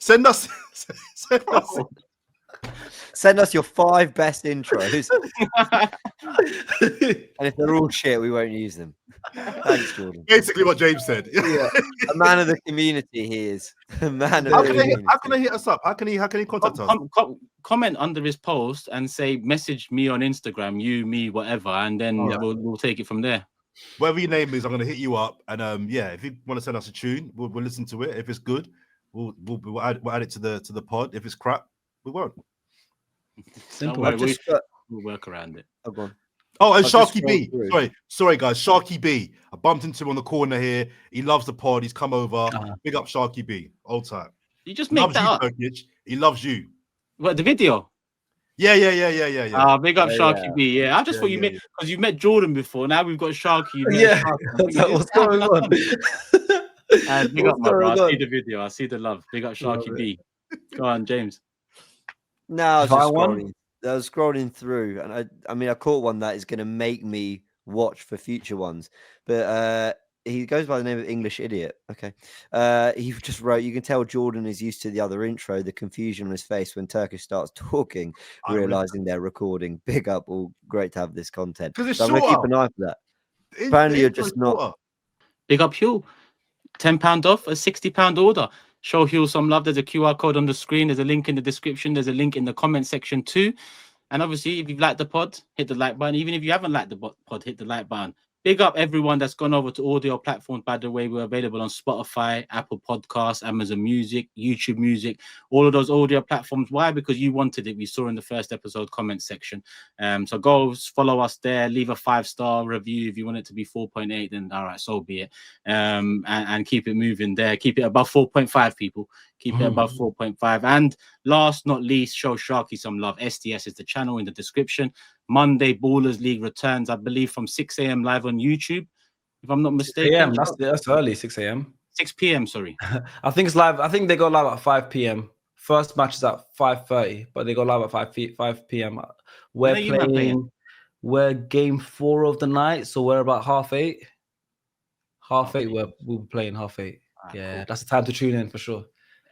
Speaker 4: Send us your 5 best intros, and if they're all shit, we won't use them. Thanks, Jordan.
Speaker 3: Basically, what James said.
Speaker 4: Yeah, a man of the community. He is a man of the community.
Speaker 3: How can I hit us up? How can he contact us?
Speaker 1: Comment under his post and say, message me on Instagram, you, me, whatever, and then we'll take it from there.
Speaker 3: Whatever your name is, I'm going to hit you up, and if you want to send us a tune, we'll listen to it. If it's good, we'll add it to the pod. If it's crap, we won't.
Speaker 2: Simple.
Speaker 1: We'll work around it.
Speaker 4: Oh, go on.
Speaker 3: Oh, and
Speaker 4: I've just
Speaker 3: Sharky B.
Speaker 4: scrolled
Speaker 3: Sorry, guys. Sharky B. I bumped into him on the corner here. He loves the pod. He's come over. Big up Sharky B. Old time.
Speaker 1: You just make
Speaker 3: Loves
Speaker 1: that
Speaker 3: you,
Speaker 1: up.
Speaker 3: Turkish. He loves you.
Speaker 1: What, the video?
Speaker 3: Yeah.
Speaker 1: Big up
Speaker 4: Yeah,
Speaker 1: Sharky
Speaker 4: yeah.
Speaker 1: B. Yeah, I just thought you met because you met Jordan before. Now we've got Sharky. You met
Speaker 2: Yeah.
Speaker 1: Sharky.
Speaker 2: What's going on?
Speaker 1: Big up,
Speaker 2: What's
Speaker 1: my bro.
Speaker 2: going
Speaker 1: I
Speaker 2: on?
Speaker 1: see the video. I see the love. Big up
Speaker 2: Love
Speaker 1: Sharky
Speaker 2: it.
Speaker 1: B. Go on, James.
Speaker 4: No, I was
Speaker 2: If I
Speaker 4: just
Speaker 2: won?
Speaker 4: scrolling. I was scrolling through, and I mean, I caught one that is going to make me watch for future ones. But he goes by the name of English Idiot. Okay, he just wrote. You can tell Jordan is used to the other intro. The confusion on his face when Turkish starts talking, realizing they're recording. Big up, all great to have this content.
Speaker 3: Because it's
Speaker 4: So I'm going to keep
Speaker 3: shorter.
Speaker 4: an eye for that. Apparently, you're just not.
Speaker 3: Shorter.
Speaker 1: Big up Hugh. £10 off a £60 order. Show Hugh some love. There's a QR code on the screen. There's a link in the description. There's a link in the comment section too. And obviously, if you've liked the pod, hit the like button. Even if you haven't liked the pod, hit the like button. Big up everyone that's gone over to audio platforms. By the way, we're available on Spotify, Apple Podcasts, Amazon Music, YouTube Music, all of those audio platforms. Why? Because you wanted it. We saw in the first episode comment section. So go follow us there. Leave a 5-star review. If you want it to be 4.8, then all right, so be it. And keep it moving there. Keep it above 4.5, people. Keep it above 4.5. And last not least, show Sharky some love. STS is the channel in the description. Monday Ballers League returns, I believe, from 6 a.m. live on YouTube, if I'm not mistaken.
Speaker 2: That's early, 6 a.m.
Speaker 1: 6 p.m. Sorry.
Speaker 2: I think it's live. I think they go live at 5 p.m. First match is at 5:30, but they go live at 5 p.m. We're game 4 of the night, so we're about 8:30. 8:30, we'll be playing 8:30. Yeah, cool. That's the time to tune in for sure.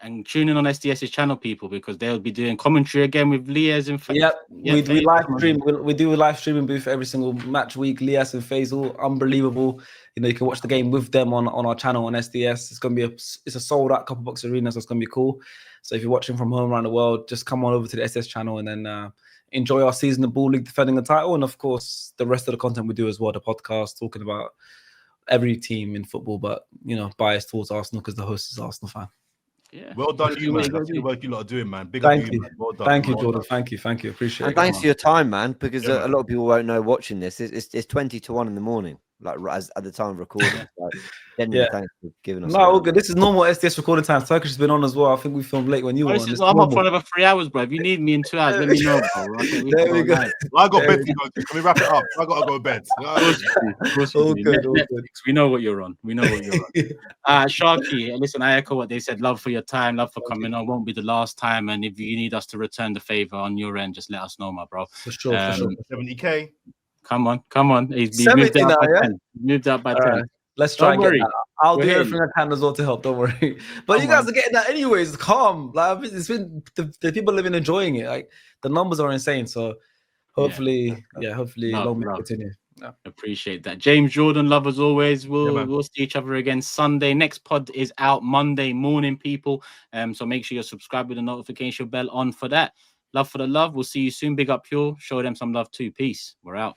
Speaker 1: And tune in on STS's channel, people, because they'll be doing commentary again with Liaz and Faisal.
Speaker 2: We live stream. We do a live streaming booth every single match week. Liaz and Faisal, unbelievable. You know, you can watch the game with them on our channel on SDS. It's gonna be it's a sold out couple box arena, so it's gonna be cool. So if you're watching from home around the world, just come on over to the SDS channel and then enjoy our season of Ball League defending the title, and of course the rest of the content we do as well. The podcast talking about every team in football, but you know, biased towards Arsenal because the host is an Arsenal fan.
Speaker 3: Yeah. Well done, you man. That's the work you lot are doing, man. Big
Speaker 2: Thank
Speaker 3: up
Speaker 2: you.
Speaker 3: Man. Well done.
Speaker 2: Thank you, Jordan. Thank you. Appreciate it.
Speaker 4: And thanks for your time, man. Because a lot of people won't know watching this. It's 20 to 1 in the morning, like at the time of recording. Like, thanks for giving us.
Speaker 2: No, all good. This is normal SDS recording time. Turkish has been on as well. I think we filmed late when you were on.
Speaker 1: I'm up for another 3 hours, bro. If you need me in 2 hours, let me know, bro.
Speaker 2: There we go.
Speaker 3: I got bed to go to. Can we wrap it up? I got to go to bed.
Speaker 1: All good. We know what you're on. Sharky, listen, I echo what they said. Love for your time. Love for coming on. Won't be the last time. And if you need us to return the favor on your end, just let us know, my bro.
Speaker 2: For sure.
Speaker 3: 70K.
Speaker 1: Come on. He's moved up by 10. Moved up by 10.
Speaker 2: Let's try and get that. I'll do everything I can as well to help. Don't worry. But you guys are getting that anyways. Calm. Like it's been the people have been enjoying it. Like the numbers are insane. So hopefully, long may continue. Yeah.
Speaker 1: Appreciate that. James Jordan, love as always. We'll see each other again Sunday. Next pod is out Monday morning, people. So make sure you're subscribed with the notification bell on for that. Love for the love. We'll see you soon. Big up Pure. Show them some love too. Peace. We're out.